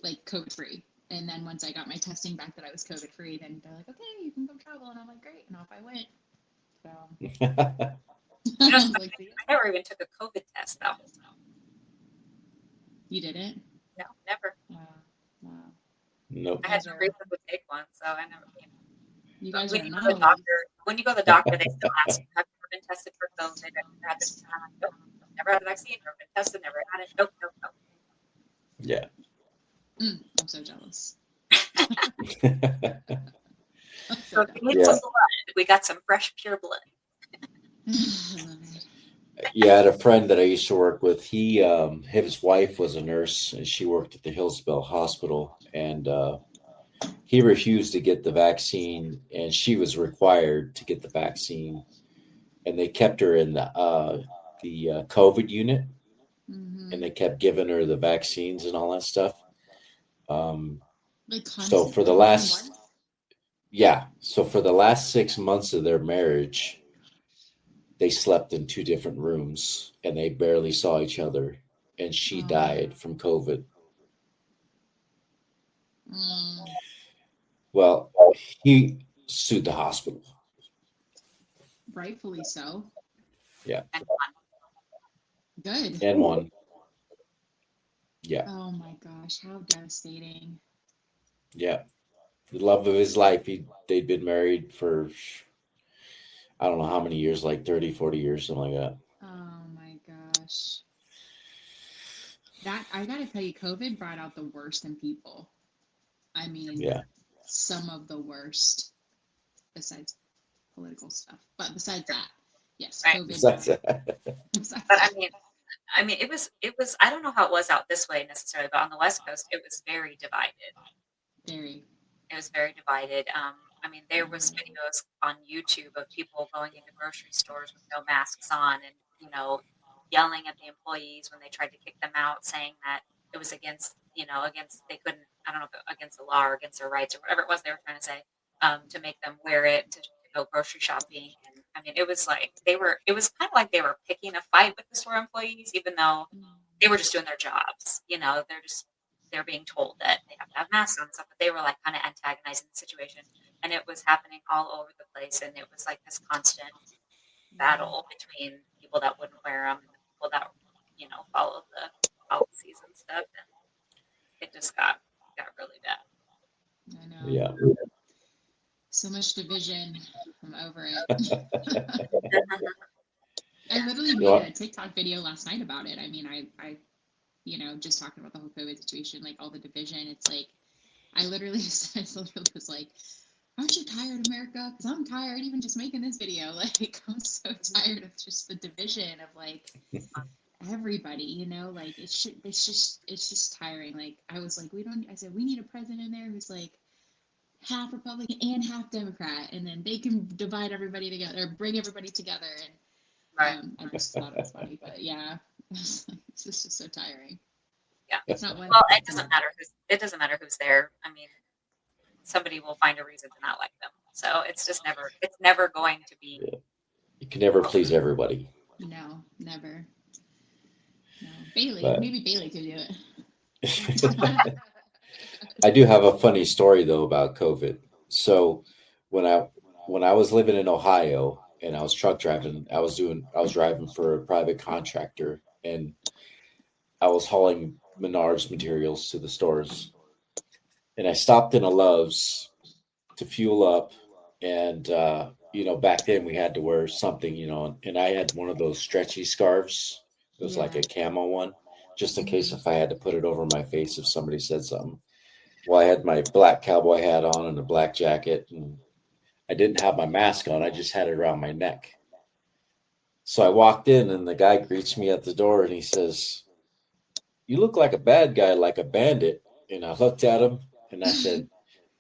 D: like COVID free. And then once I got my testing back that I was COVID free, then they're like, okay, you can go travel. And I'm like, great. And off I went. So
A: I never even took a COVID test though.
D: You didn't?
A: No, never.
D: Wow.
C: Nope.
A: I had no reason to take one, so I never came.
D: You guys
A: when you go to the doctor, they still ask you, have you ever been tested for COVID? Nope. Never had the vaccine, never been tested, never had it. Nope.
C: Yeah.
D: I'm so jealous.
A: So if you need some blood, we got some fresh, pure blood.
C: Yeah, I had a friend that I used to work with. His wife was a nurse, and she worked at the Hillsville Hospital, and he refused to get the vaccine, and she was required to get the vaccine, and they kept her in the COVID unit, and they kept giving her the vaccines and all that stuff. So for the last 6 months of their marriage, they slept in 2 different rooms, and they barely saw each other, and she died from COVID. Well, he sued the hospital.
D: Rightfully so.
C: Yeah.
D: Good.
C: And won. Yeah.
D: Oh my gosh, how devastating.
C: Yeah. The love of his life. They'd been married for, I don't know how many years, like 30, 40 years, something like that.
D: Oh my gosh. I gotta tell you, COVID brought out the worst in people. I mean, some of the worst, besides political stuff. But besides that, yes,
A: right.
D: COVID.
C: Besides that.
A: But I mean, it was. I don't know how it was out this way necessarily, but on the West Coast, it was very divided. It was very divided. I mean, there was videos on YouTube of people going into grocery stores with no masks on, and yelling at the employees when they tried to kick them out, saying that it was against they couldn't. I don't know if against the law or against their rights or whatever it was they were trying to say, to make them wear it to go grocery shopping. And I mean, it was kind of like they were picking a fight with the store employees, even though they were just doing their jobs. They're being told that they have to have masks on and stuff, but they were like kind of antagonizing the situation. And it was happening all over the place. And it was like this constant battle between people that wouldn't wear them and the people that, followed the policies and stuff. And it just got really bad.
D: I know.
C: Yeah.
D: So much division. I'm over it. I literally made a TikTok video last night about it. I mean, I just talking about the whole COVID situation, like all the division. It's like, I literally was like, aren't you tired, America? Because I'm tired even just making this video. Like, I'm so tired of just the division of like everybody, like it's just tiring. Like, I was like, I said, we need a president in there who's like half Republican and half Democrat, and then they can divide everybody together, or bring everybody together. And I just thought it was funny, but yeah, it's just so tiring.
A: Yeah,
D: it's not one.
A: Well, it doesn't matter who's there. I mean, somebody will find a reason to not like them. So it's never going to be.
C: Yeah. You can never please everybody.
D: No, never. No, maybe Bailey could do it.
C: I do have a funny story though about COVID. So when I was living in Ohio and I was truck driving, I was driving for a private contractor, and I was hauling Menards materials to the stores. And I stopped in a Love's to fuel up, and back then we had to wear something, and I had one of those stretchy scarves. It was like a camo one, just in case if I had to put it over my face if somebody said something. Well, I had my black cowboy hat on and a black jacket, and I didn't have my mask on. I just had it around my neck. So I walked in, and the guy greets me at the door, and he says, "You look like a bad guy, like a bandit." And I looked at him, and I said,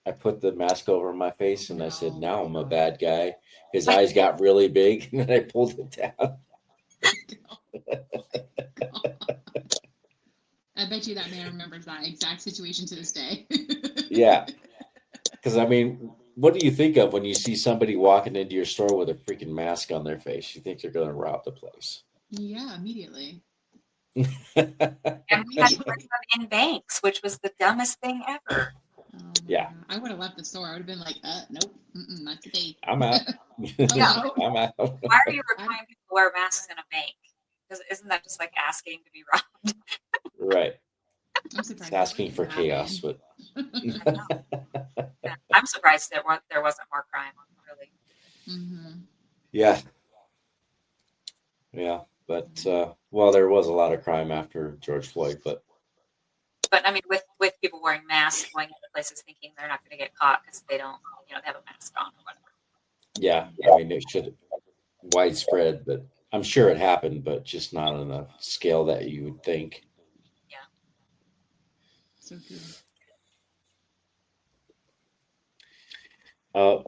C: I put the mask over my face, and I said, "Now I'm a bad guy." His eyes got really big, and then I pulled it down.
D: I bet you that man remembers that exact situation to this day.
C: Yeah. Because, I mean, what do you think of when you see somebody walking into your store with a freaking mask on their face? You think they're going to rob the place.
D: Yeah, immediately.
A: And we had to put them in banks, which was the dumbest thing ever.
C: Yeah.
D: I would have left the store. I would have been like, nope, not today.
C: I'm out. I'm out.
A: Why are you requiring people to wear masks in a bank? Because isn't that just like asking to be robbed?
C: Right.
D: I'm surprised.
C: It's asking for chaos, but
A: I'm surprised there wasn't more crime, really.
D: Mm-hmm.
C: Yeah. But there was a lot of crime after George Floyd, but
A: I mean, with people wearing masks, going into places thinking they're not going to get caught because they don't, they have a mask on or whatever.
C: Yeah, I mean, it should widespread, but I'm sure it happened, but just not on a scale that you would think.
A: Yeah.
D: So
C: good.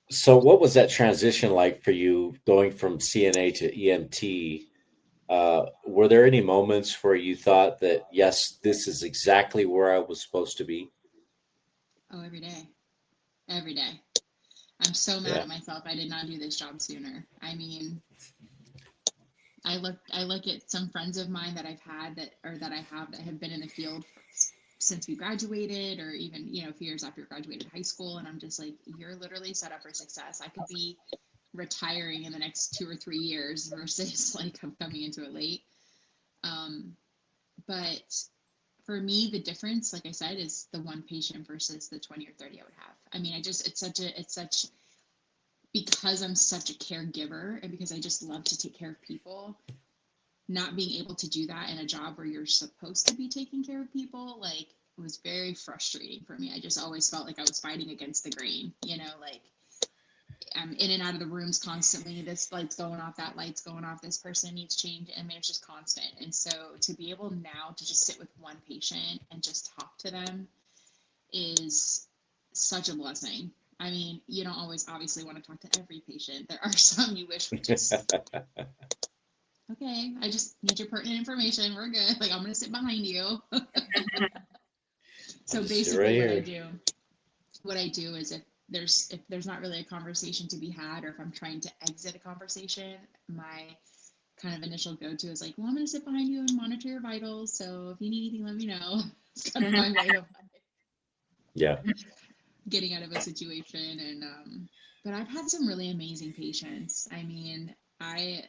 C: So what was that transition like for you going from CNA to EMT? Were there any moments where you thought that, yes, this is exactly where I was supposed to be?
D: Oh, every day. Every day. I'm so mad at myself. I did not do this job sooner. I mean, I look at some friends of mine that I've had that have been in the field since we graduated, or even, a few years after we graduated high school. And I'm just like, you're literally set up for success. I could be retiring in the next 2 or 3 years versus like I'm coming into it late. But for me, the difference, like I said, is the one patient versus the 20 or 30 I would have. I mean, because I'm such a caregiver, and because I just love to take care of people, not being able to do that in a job where you're supposed to be taking care of people, like, it was very frustrating for me. I just always felt like I was fighting against the grain, like I'm in and out of the rooms constantly. This light's going off, that light's going off, this person needs change. I mean, it's just constant. And so to be able now to just sit with one patient and just talk to them is such a blessing. I mean, you don't always obviously want to talk to every patient. There are some you wish would just, okay, I just need your pertinent information. We're good. Like, I'm going to sit behind you. So basically what I do is, if there's not really a conversation to be had, or if I'm trying to exit a conversation, my kind of initial go-to is like, well, I'm going to sit behind you and monitor your vitals. So if you need anything, let me know. It's kind of my way of
C: Yeah.
D: getting out of a situation. And but I've had some really amazing patients. I mean, I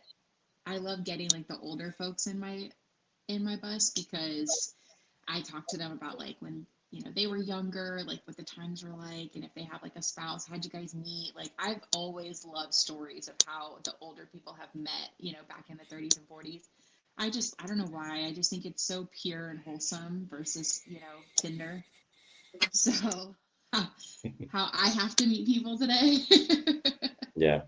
D: love getting like the older folks in my bus, because I talk to them about like when they were younger, like what the times were like, and if they have like a spouse, how'd you guys meet? Like I've always loved stories of how the older people have met, back in the 30s and 40s. I don't know why. I just think it's so pure and wholesome versus Tinder. So how I have to meet people today.
C: Yeah.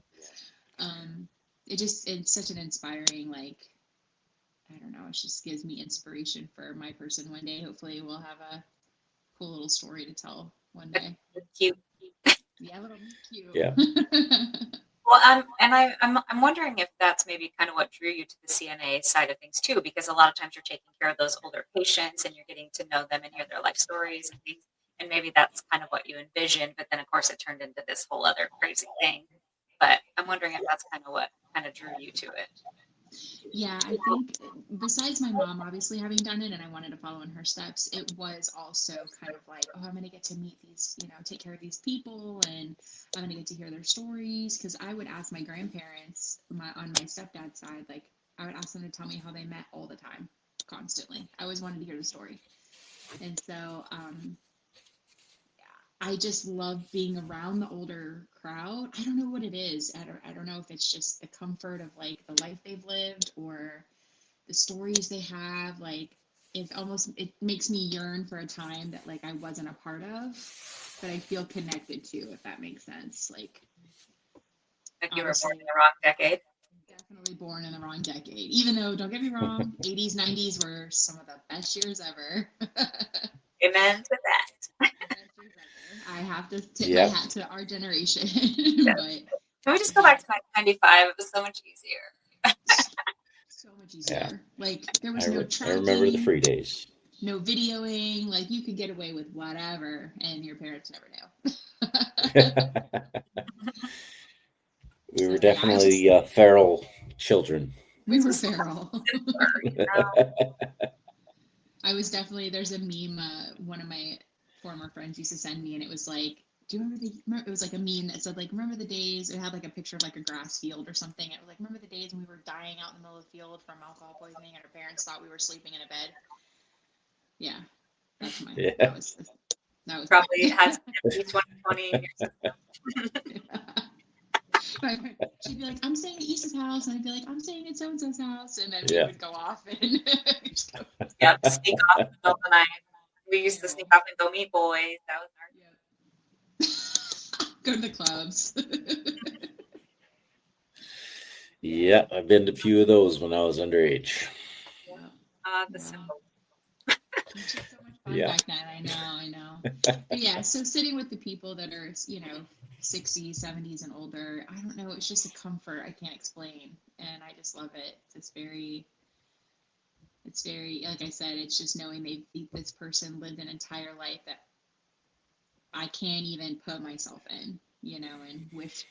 D: It's such an inspiring, like, I don't know, it just gives me inspiration for my person one day. Hopefully we'll have a cool little story to tell one day.
A: Cute.
D: Yeah, a little cute.
C: Yeah.
A: Well, I'm wondering if that's maybe kind of what drew you to the CNA side of things too, because a lot of times you're taking care of those older patients and you're getting to know them and hear their life stories and things, and maybe that's kind of what you envisioned. But then, of course, it turned into this whole other crazy thing. But I'm wondering if that's kind of what kind of drew you to it.
D: Yeah, I think besides my mom obviously having done it and I wanted to follow in her steps, it was also kind of like, oh, I'm going to get to meet these, take care of these people, and I'm going to get to hear their stories. Because I would ask my grandparents, on my stepdad's side, like I would ask them to tell me how they met all the time, constantly. I always wanted to hear the story. And so I just love being around the older crowd. I don't know what it is. I don't know if it's just the comfort of like the life they've lived or the stories they have. Like it makes me yearn for a time that like I wasn't a part of, but I feel connected to, if that makes sense. Like
A: you were born in the wrong decade.
D: Definitely born in the wrong decade. Even though, don't get me wrong, 80s, 90s were some of the best years ever.
A: Amen to that.
D: I have to tip my hat to our generation. But
A: can we just go back to 1995? It was so much easier.
D: So much easier. Yeah. Like there was
C: no
D: tracking.
C: I remember the free days.
D: No videoing. Like you could get away with whatever, and your parents never
C: knew. We were definitely feral children.
D: We were feral. I was definitely. There's a meme. One of my former friends used to send me, and it was like, do you remember it was like a meme that said like, remember the days, it had like a picture of like a grass field or something. It was like, remember the days when we were dying out in the middle of the field from alcohol poisoning and our parents thought we were sleeping in a bed. Yeah, that's my, that was
A: probably has at least 20 years.
D: She'd be like, I'm staying at Isa's house, and I'd be like, I'm staying at so-and-so's house, and then we would go off and
A: yeah, sneak off in the middle of the night. We used to sneak off and go meet boys. That was our
D: go to the clubs.
C: Yeah, I've been to a few of those when I was underage.
A: The symbol.
D: So much fun back then. I know. But yeah, so sitting with the people that are, 60s, 70s, and older, I don't know. It's just a comfort I can't explain, and I just love it. It's very, like I said, it's just knowing this person lived an entire life that I can't even put myself in, and wish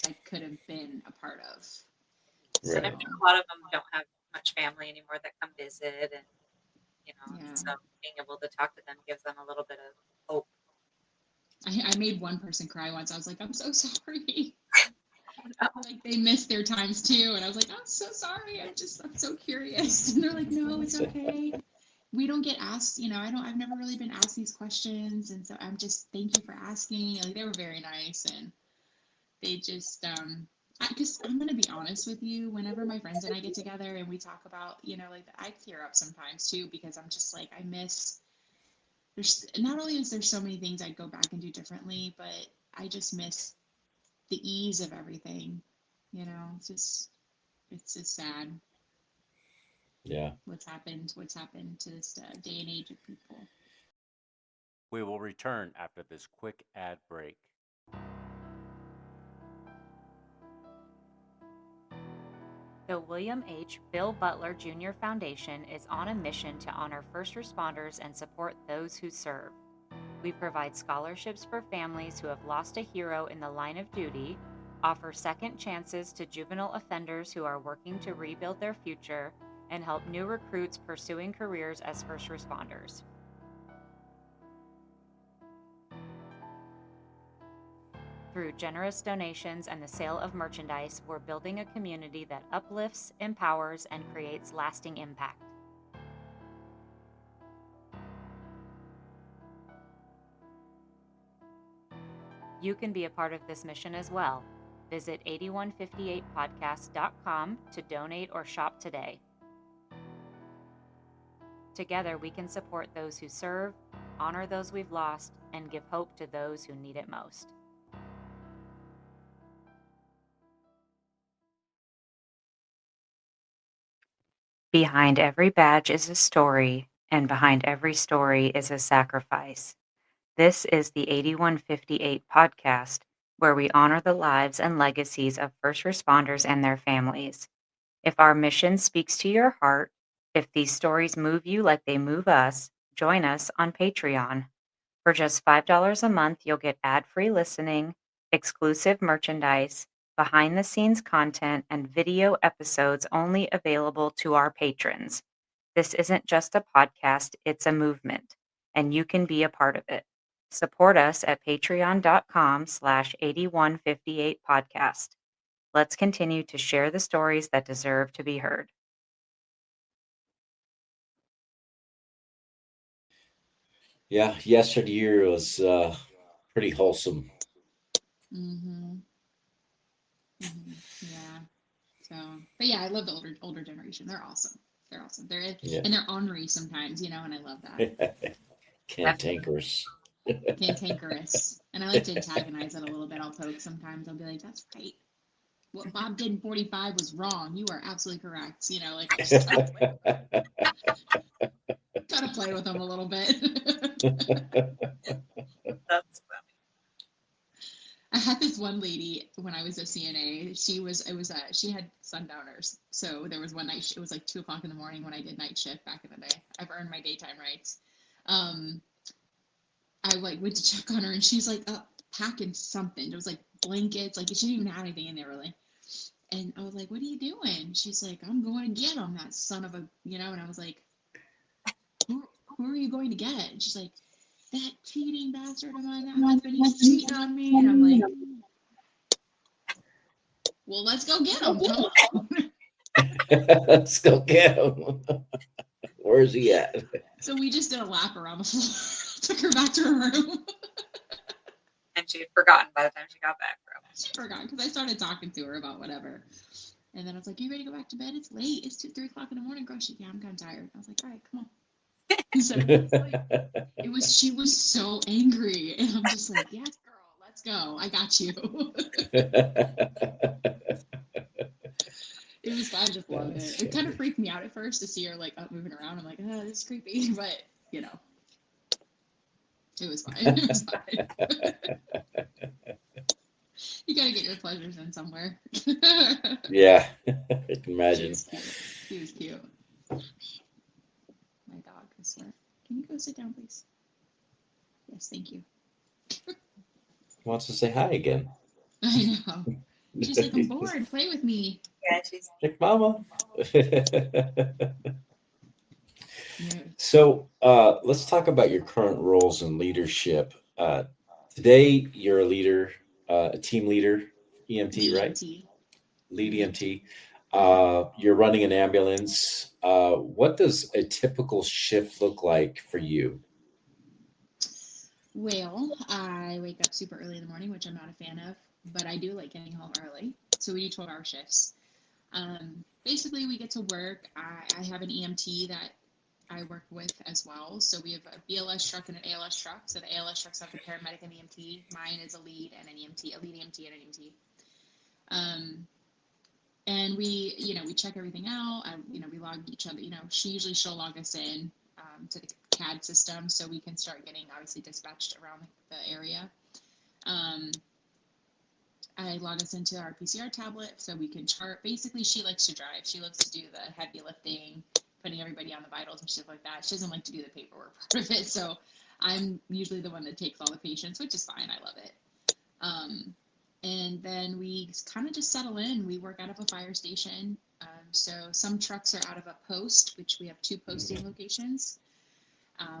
D: I could have been a part of.
A: So, right. A lot of them don't have much family anymore that come visit, and so being able to talk to them gives them a little bit of hope.
D: I made one person cry once. I was like, I'm so sorry. Like they missed their times too, and I was like, I'm so sorry. I'm so curious. And they're like, no, it's okay. We don't get asked, I've never really been asked these questions, and so I'm just, thank you for asking. Like they were very nice, and they just I'm gonna be honest with you. Whenever my friends and I get together and we talk about, like I tear up sometimes too, because I'm just like, I miss. There's not only is there so many things I'd go back and do differently, but I just miss the ease of everything. It's just sad.
C: Yeah.
D: What's happened to this day and age of people.
B: We will return after this quick ad break.
A: The William H. Bill Butler Jr. Foundation is on a mission to honor first responders and support those who serve. We provide scholarships for families who have lost a hero in the line of duty, offer second chances to juvenile offenders who are working to rebuild their future, and help new recruits pursuing careers as first responders. Through generous donations and the sale of merchandise, we're building a community that uplifts, empowers, and creates lasting impact. You can be a part of this mission as well. Visit 8158podcast.com to donate or shop today. Together, we can support those who serve, honor those we've lost, and give hope to those who need it most. Behind every badge is a story, and behind every story is a sacrifice. This is the 8158 podcast, where we honor the lives and legacies of first responders and their families. If our mission speaks to your heart, if these stories move you like they move us, join us on Patreon. For just $5 a month, you'll get ad-free listening, exclusive merchandise, behind-the-scenes content, and video episodes only available to our patrons. This isn't just a podcast, it's a movement, and you can be a part of it. Support us at patreon.com/8158podcast. Let's continue to share the stories that deserve to be heard.
C: Yeah, yesteryear was pretty wholesome.
D: Mm-hmm. Mm-hmm. Yeah. So, but yeah, I love the older generation. They're awesome. They're awesome.
C: Yeah.
D: And they're ornery sometimes, and I love that.
C: Cantankerous.
D: Cantankerous. And I like to antagonize it a little bit. I'll poke sometimes. I'll be like, "That's right. What Bob did in 45 was wrong. You are absolutely correct." Like I just gotta play with them a little bit.
A: That's
D: I had this one lady when I was a CNA. She had sundowners. So there was one night, it was like 2:00 in the morning when I did night shift back in the day. I've earned my daytime rights. I went to check on her, and she's like packing something. There was like blankets, like she didn't even have anything in there really. And I was like, "What are you doing?" She's like, "I'm going to get him, that son of a," and I was like, who are you going to get? And she's like, "That cheating bastard of mine, that husband, he's cheating on me." And I'm like, "Well, let's go get him. Come on."
C: Let's go get him. Where's he at?
D: So we just did a lap around the floor, took her back to her room.
A: And she had forgotten by the time she got back from.
D: She forgot because I started talking to her about whatever. And then I was like, "You ready to go back to bed? It's late. It's 2-3 o'clock in the morning, girl." She, "Yeah, I'm kind of tired." I was like, "All right, come on." So she was so angry. And I'm just like, "Yes, girl, let's go. I got you." It was fun. I just loved it. It kind of freaked me out at first to see her like up moving around. I'm like, "Oh, this is creepy." But, it was fine. It was fine. You got to get your pleasures in somewhere.
C: Yeah, I can imagine.
D: He was cute. My dog, I swear. Can you go sit down, please? Yes, thank you.
C: He wants to say hi again.
D: I know. She's like, "I'm bored. Play with me."
A: Yeah, she's
C: like, "Mama."
D: Yeah.
C: So let's talk about your current roles in leadership. Today, you're a leader, a team leader, EMT, right?
D: EMT.
C: Lead EMT. You're running an ambulance. What does a typical shift look like for you?
D: Well, I wake up super early in the morning, which I'm not a fan of, but I do like getting home early. So we do 12-hour shifts. Basically, we get to work. I have an EMT that I work with as well. So we have a BLS truck and an ALS truck. So the ALS trucks have the paramedic and EMT. Mine is a lead and an EMT, a lead EMT and an EMT. And we check everything out. We log each other. She'll log us in to the CAD system so we can start getting obviously dispatched around the area. I log us into our PCR tablet so we can chart. Basically, she likes to drive. She loves to do the heavy lifting, putting everybody on the vitals and stuff like that. She doesn't like to do the paperwork part of it. So I'm usually the one that takes all the patients, which is fine. I love it. And then we kind of just settle in. We work out of a fire station. So some trucks are out of a post, which we have 2 posting locations,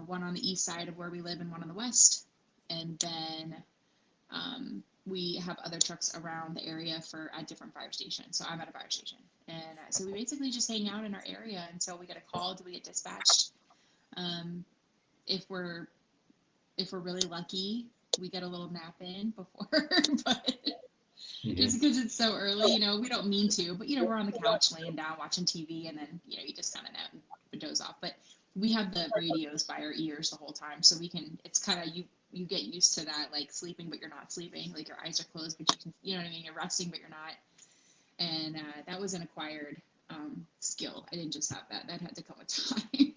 D: one on the east side of where we live and one on the west. And then we have other trucks around the area at different fire stations. So I'm at a fire station. And so we basically just hang out in our area until we get a call. Do we get dispatched? If we're really lucky, we get a little nap in before, but just because it's so early, we don't mean to, but we're on the couch laying down watching TV, and then you just kind of nap and doze off. But we have the radios by our ears the whole time, so we can. It's kind of you get used to that, like sleeping but you're not sleeping, like your eyes are closed but you can, you know what I mean, you're resting but you're not. And that was an acquired skill. I didn't just have that had to come with time.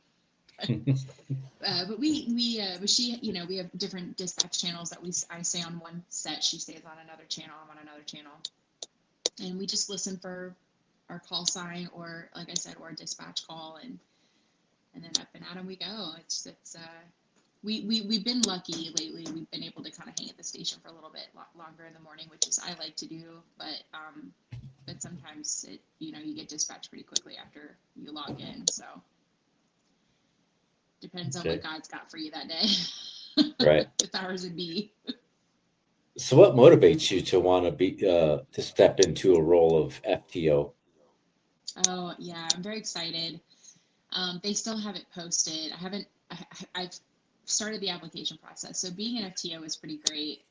D: But we have different dispatch channels that I stay on one set, she stays on another channel, I'm on another channel, and we just listen for our call sign, or like I said, or a dispatch call, and then up and at 'em we go. We've been lucky lately. We've been able to kind of hang at the station for a little bit longer in the morning, which is I like to do, but sometimes you get dispatched pretty quickly after you log in, so depends on what God's got for you that day.
C: Right.
D: The powers that be.
C: So what motivates you to want to be to step into a role of FTO?
D: Oh yeah, I'm very excited. They still have it posted. I've started the application process. So being an FTO is pretty great.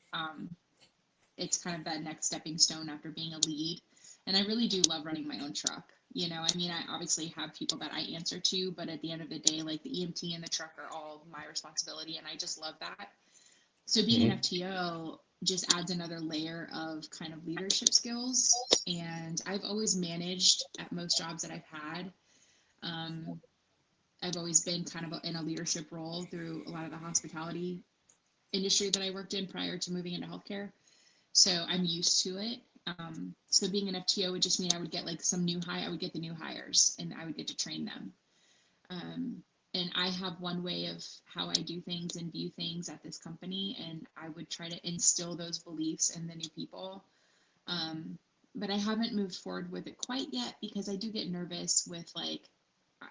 D: It's kind of that next stepping stone after being a lead. And I really do love running my own truck. I obviously have people that I answer to, but at the end of the day, like the EMT and the truck are all my responsibility. And I just love that. So being an FTO just adds another layer of kind of leadership skills. And I've always managed at most jobs that I've had. I've always been kind of in a leadership role through a lot of the hospitality industry that I worked in prior to moving into healthcare. So I'm used to it. So being an FTO would just mean I would get like I would get the new hires and I would get to train them. And I have one way of how I do things and view things at this company, and I would try to instill those beliefs in the new people. But I haven't moved forward with it quite yet because I do get nervous with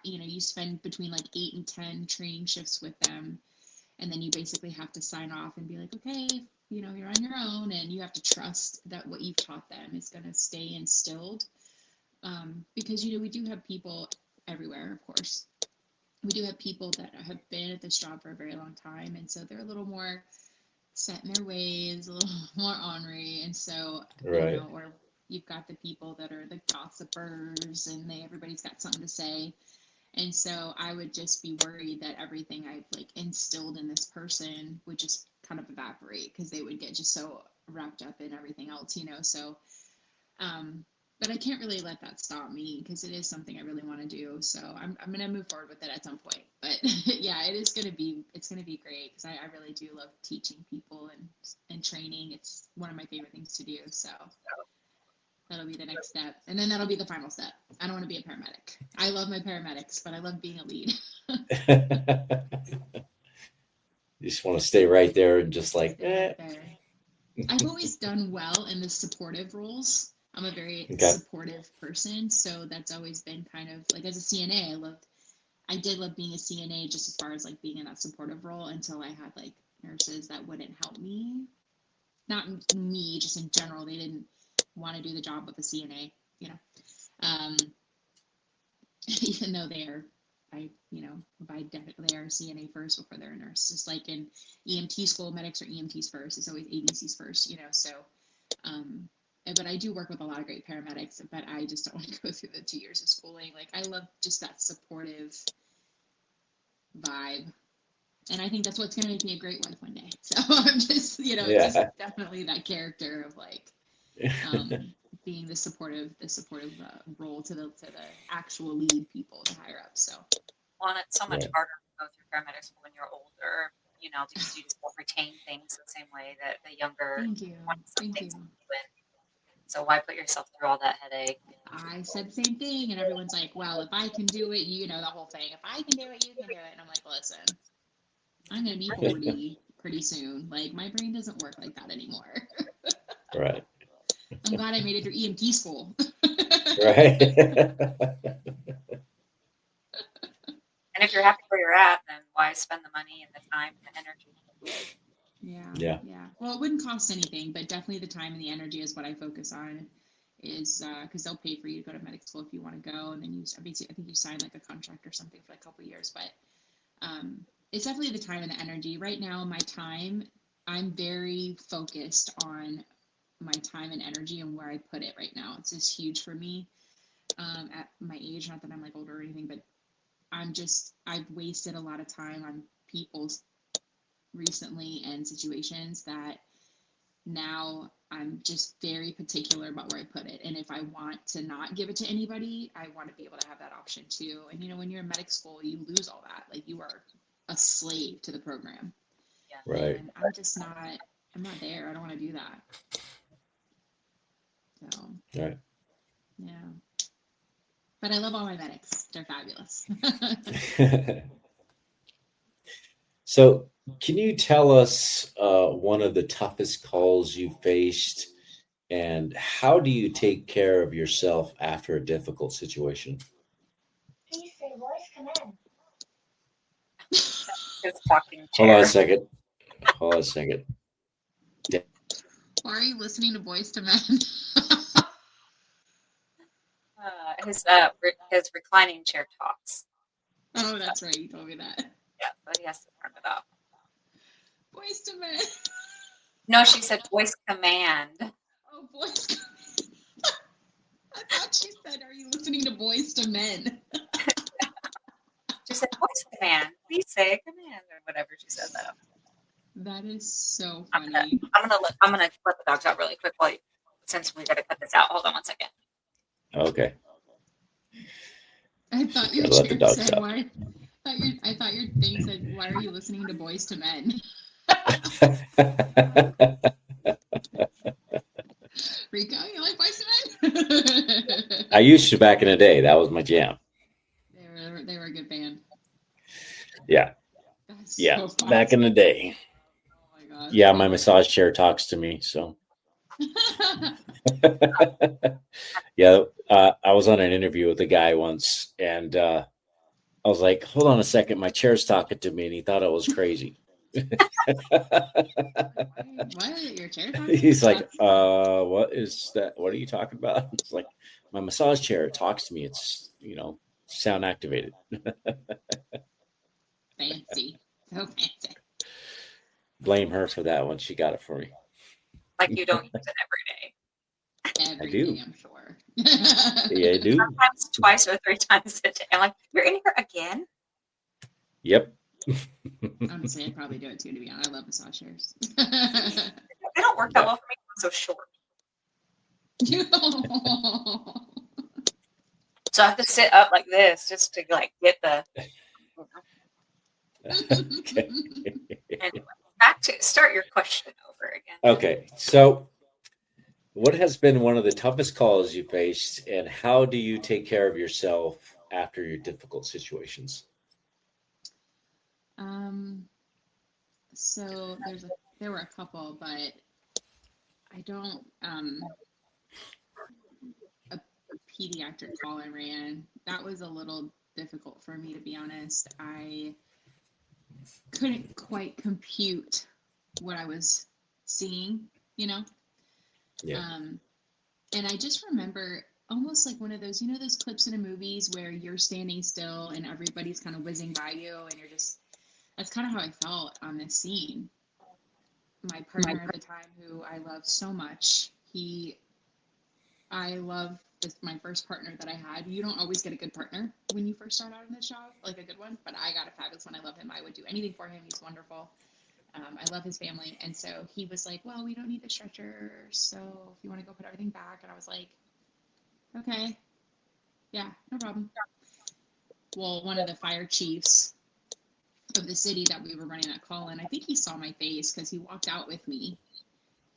D: you spend between 8 and 10 training shifts with them, and then you basically have to sign off and be like, okay, you're on your own, and you have to trust that what you've taught them is going to stay instilled. Because we do have people everywhere, of course. We do have people that have been at this job for a very long time, and so they're a little more set in their ways, a little more ornery, and so
C: right.
D: Or you've got the people that are the gossipers, and everybody's got something to say. And so I would just be worried that everything I've instilled in this person would just kind of evaporate because they would get just so wrapped up in everything else, So, but I can't really let that stop me because it is something I really want to do. So I'm going to move forward with it at some point. But yeah, it's going to be great because I really do love teaching people and training. It's one of my favorite things to do. So that'll be the next step. And then that'll be the final step. I don't want to be a paramedic. I love my paramedics, but I love being a lead.
C: You just want to stay right there and just
D: Right there. I've always done well in the supportive roles. I'm a very supportive person. So that's always been kind of as a CNA, I did love being a CNA just as far as being in that supportive role until I had nurses that wouldn't help me. Not me, just in general. They didn't want to do the job of a CNA, even though they are, they are a CNA first before they're a nurse. Just like in EMT school, medics are EMTs first. It's always ABCs first, so, but I do work with a lot of great paramedics, but I just don't want to go through the 2 years of schooling. I love just that supportive vibe. And I think that's what's going to make me a great wife one day. So I'm just, just definitely that character of being the supportive role to the actual lead people, the higher up. So,
A: well, and it's so much harder to go through paramedic school when you're older, because you just don't retain things the same way that the younger.
D: Thank you.
A: So why put yourself through all that headache?
D: I said the same thing, and everyone's like, "Well, if I can do it, the whole thing. If I can do it, you can do it." And I'm like, "Listen, I'm going to be 40 pretty soon. Like, my brain doesn't work like that anymore.
C: Right.
D: I'm glad I made it through EMT school.
C: Right.
A: And if you're happy where you're at, then why spend the money and the time and the energy?
C: Yeah.
D: Well, it wouldn't cost anything, but definitely the time and the energy is what I focus on. Is because they'll pay for you to go to medical school if you want to go, and then I think you sign like a contract or something for a couple of years. But it's definitely the time and the energy. Right now, my time, I'm very focused on my time and energy and where I put it right now. It's just huge for me at my age. Not that I'm like older or anything, but I've wasted a lot of time on people recently and situations that now I'm just very particular about where I put it. And if I want to not give it to anybody, I want to be able to have that option too. And when you're in medical school, you lose all that. Like, you are a slave to the program.
A: Yeah.
C: Right.
D: And I'm not there. I don't want to do that. So,
C: Right.
D: yeah. But I love all my medics. They're fabulous.
C: So, can you tell us one of the toughest calls you faced, and how do you take care of yourself after a difficult situation?
E: Please say voice command.
A: His talking
C: Hold on
A: chair.
C: a second. Hold on a second.
D: Why are you listening to Boys to Men?
A: His reclining chair talks.
D: Oh, that's right. You told me that.
A: Yeah, but he has to turn it off.
D: Boys to Men.
A: No, she said voice command.
D: Oh, Boys Command. I thought she said, are you listening to Boys to Men?
A: She said voice command. Please say a command or whatever she says. I don't know.
D: That is so
A: I'm
D: funny.
A: gonna let the dogs out really quick since we gotta cut this out. Hold on one second.
C: Okay.
D: I thought your
C: Gotta let the
D: chair
C: dogs
D: said,
C: out.
D: why? I thought your thing said, why are you listening to Boys to Men? Rico, you like Boys to Men?
C: I used to back in the day. That was my jam.
D: They were a good band.
C: Yeah.
D: That's
C: Yeah.
D: so fun.
C: Back in the day.
D: Oh my gosh.
C: Yeah, my massage chair talks to me. So, yeah, I was on an interview with a guy once, and I was like, "Hold on a second, my chair's talking to me," and he thought I was crazy.
D: What? Your chair talking?
C: He's like, "What is that? What are you talking about?" It's like, my massage chair, it talks to me. It's sound activated.
D: Fancy. So fancy.
C: Blame her for that one. She got it for me.
A: Like you don't use it every day.
D: Every
C: do.
D: day, I'm sure.
C: Yeah, I do.
A: Sometimes 2 or 3 times a day. I'm like, you're in here again?
C: Yep.
D: Honestly, I'd probably do it too, to be honest. I love massage chairs.
A: They don't work that well for me. I'm so short. So I have to sit up like this just to get the.
C: Okay.
A: Anyway, back to start your question over again.
C: Okay. So, what has been one of the toughest calls you faced, and how do you take care of yourself after your difficult situations?
D: So there were a couple, but I don't. A pediatric call I ran, that was a little difficult for me, to be honest. I couldn't quite compute what I was seeing,
C: Yeah.
D: And I just remember almost like one of those, those clips in the movies where you're standing still and everybody's kind of whizzing by you, and that's kind of how I felt on this scene. My partner at the time, who I love so much, I love my first partner that I had. You don't always get a good partner when you first start out in this job, like a good one, but I got a fabulous one. I love him. I would do anything for him. He's wonderful. I love his family. And so he was like, well, we don't need the stretcher, so if you want to go put everything back. And I was like, okay, yeah, no problem. Well, one of the fire chiefs of the city that we were running that call in, I think he saw my face because he walked out with me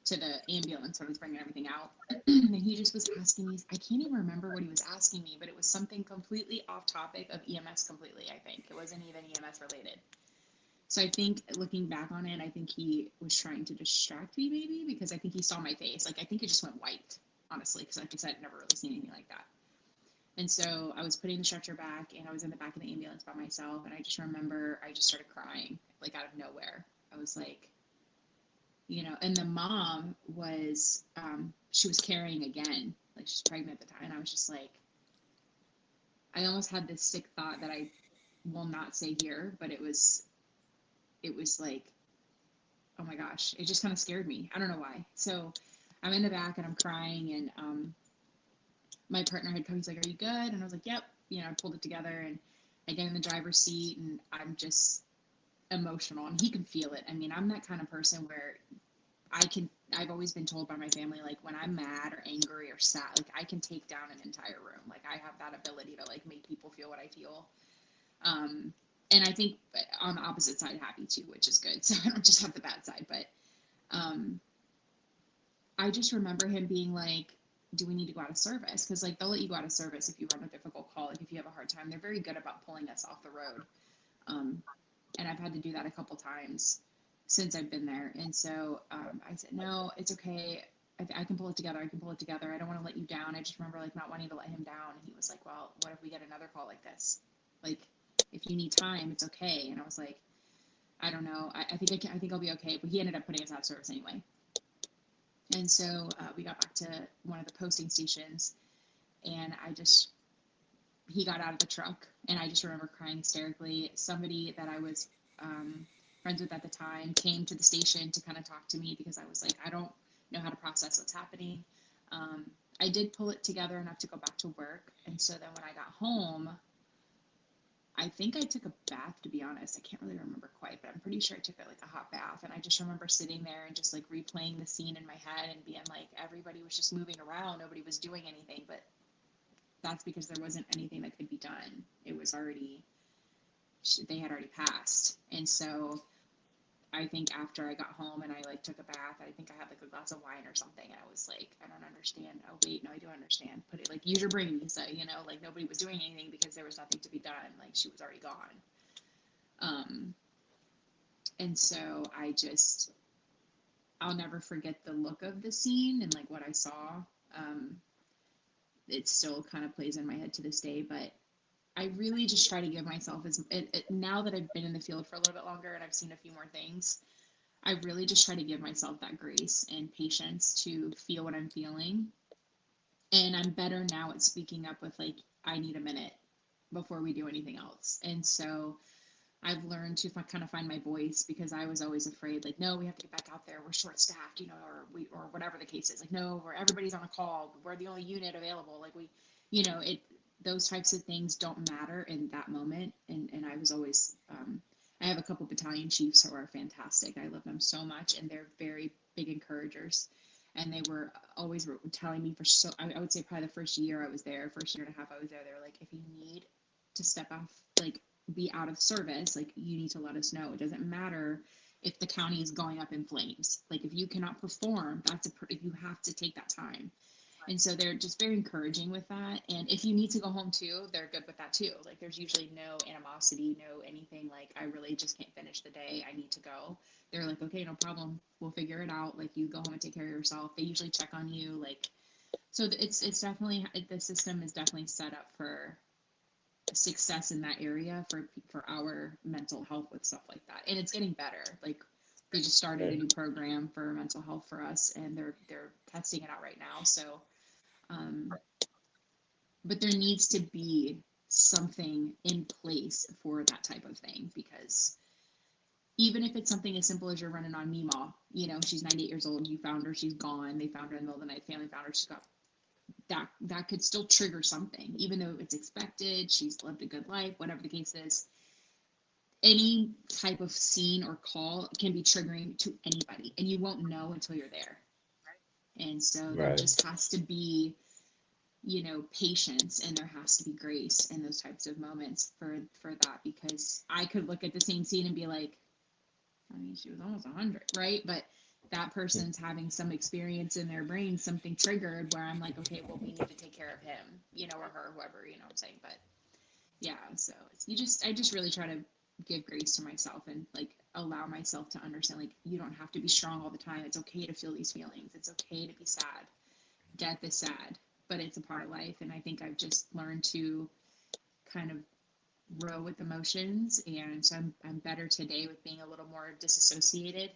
D: to the ambulance when I was bringing everything out. And he just was asking me, I can't even remember what he was asking me, but it was something completely off topic of EMS completely, I think. It wasn't even EMS related. So I think looking back on it, I think he was trying to distract me maybe because I think he saw my face. Like I think it just went white, honestly, because like I said, I'd never really seen anything like that. And so I was putting the stretcher back and I was in the back of the ambulance by myself. And I just remember I just started crying like out of nowhere. I was like, and the mom was, she was carrying again, like she's pregnant at the time. And I was just like, I almost had this sick thought that I will not say here, but it was like, oh my gosh, it just kind of scared me. I don't know why. So I'm in the back and I'm crying, and my partner had come. He's like, "Are you good?" And I was like, "Yep." I pulled it together, and I get in the driver's seat, and I'm just emotional, and he can feel it. I mean, I'm that kind of person where I've always been told by my family, like when I'm mad or angry or sad, like I can take down an entire room. Like I have that ability to like make people feel what I feel. And I think on the opposite side, happy too, which is good. So I don't just have the bad side, but I just remember him being like, do we need to go out of service? Because like they'll let you go out of service if you run a difficult call. Like if you have a hard time, they're very good about pulling us off the road. And I've had to do that a couple times since I've been there. And so I said, no, it's okay. I can pull it together. I can pull it together. I don't want to let you down. I just remember like not wanting to let him down. And he was like, well, what if we get another call like this? Like if you need time, it's okay. And I was like, I don't know. I think I'll be okay. But he ended up putting us out of service anyway. And so we got back to one of the posting stations, and he got out of the truck, and I just remember crying hysterically. Somebody that I was friends with at the time came to the station to kind of talk to me because I was like, I don't know how to process what's happening. I did pull it together enough to go back to work. And so then when I got home, I think I took a bath, to be honest. I can't really remember quite, but I'm pretty sure I took like a hot bath. And I just remember sitting there and just like replaying the scene in my head and being like, everybody was just moving around. Nobody was doing anything. But that's because there wasn't anything that could be done. It was already, they had already passed. And so I think after I got home and I like took a bath, I think I had like a glass of wine or something. And I was like, I don't understand. Oh wait, no, I do understand. Put it like, use your brain, Lisa. Like nobody was doing anything because there was nothing to be done. Like she was already gone. And so I'll never forget the look of the scene and like what I saw. It still kind of plays in my head to this day, but I really just try to give myself now that I've been in the field for a little bit longer and I've seen a few more things, I really just try to give myself that grace and patience to feel what I'm feeling. And I'm better now at speaking up with like, I need a minute before we do anything else. And so I've learned to kind of find my voice because I was always afraid, like, no, we have to get back out there. We're short staffed, or whatever the case is. Like, no, everybody's on a call. We're the only unit available. Like those types of things don't matter in that moment. And I was always, I have a couple battalion chiefs who are fantastic. I love them so much. And they're very big encouragers. And they were always telling me I would say probably the first year I was there, first year and a half I was there, they were like, if you need to step off, like, be out of service, like you need to let us know. It doesn't matter if the county is going up in flames. Like if you cannot perform, you have to take that time. And so they're just very encouraging with that. And if you need to go home too, they're good with that too. Like there's usually no animosity, no anything like I really just can't finish the day. I need to go. They're like, okay, no problem. We'll figure it out. Like you go home and take care of yourself. They usually check on you. Like, so it's definitely, the system is definitely set up for success in that area for our mental health with stuff like that. And it's getting better. Like they just started a new program for mental health for us and they're testing it out right now. So but there needs to be something in place for that type of thing because even if it's something as simple as you're running on Meemaw, she's 98 years old, you found her, she's gone, they found her in the middle of the night, family found her, she's got that could still trigger something, even though it's expected, she's lived a good life, whatever the case is. Any type of scene or call can be triggering to anybody, and you won't know until you're there. And so there just has to be, patience, and there has to be grace in those types of moments for that, because I could look at the same scene and be like, I mean, she was almost 100, right? But that person's having some experience in their brain, something triggered where I'm like, okay, well, we need to take care of him, or her, whoever, what I'm saying. But yeah, so I just really try to give grace to myself. And like, allow myself to understand, like, you don't have to be strong all the time. It's okay to feel these feelings. It's okay to be sad. Death is sad, but it's a part of life. And I think I've just learned to kind of row with emotions. And so I'm better today with being a little more disassociated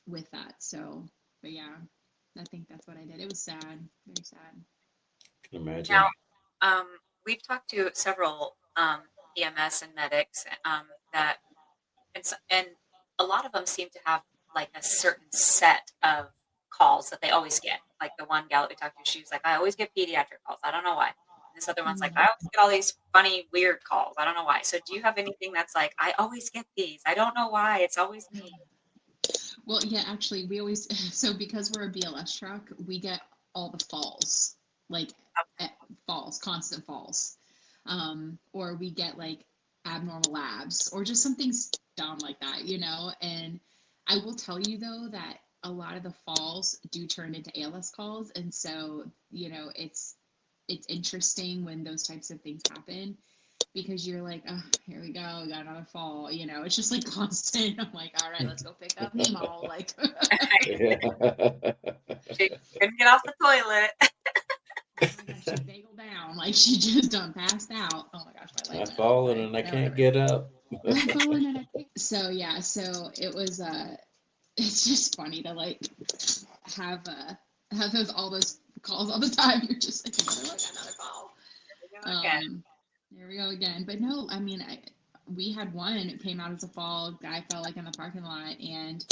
D: with that. So, but yeah, I think that's what I did. It was sad, very sad.
C: Can imagine.
A: Now, we've talked to several EMS and medics that, and a lot of them seem to have like a certain set of calls that they always get. Like the one gal that we talked to, she was like, "I always get pediatric calls. I don't know why." And this other one's like, "I always get all these funny, weird calls. I don't know why." So, do you have anything that's like, "I always get these. I don't know why. It's always me."
D: Well, yeah, actually, we always, so because we're a BLS truck, we get all the falls, like falls, constant falls. Or we get like abnormal labs or just something dumb like that, you know? And I will tell you though that a lot of the falls do turn into ALS calls. And so, you know, it's interesting when those types of things happen because you're like, oh, here we go, we got another fall. You know, it's just like constant. I'm like, all right, let's go pick up Nemo. Like,
C: Yeah.
A: She couldn't get off the toilet.
D: oh my gosh, she bagel down. Like she just done passed out. Oh my gosh, my legs
C: I've
D: are
C: fallen
D: like,
C: and I
D: no,
C: can't get up.
D: I'm falling and I can't. So yeah, so it was it's just funny to like have those all those calls all the time. You're just like, another call. There we go again. But no, I mean, we had one. It came out as a fall. Guy fell like in the parking lot, and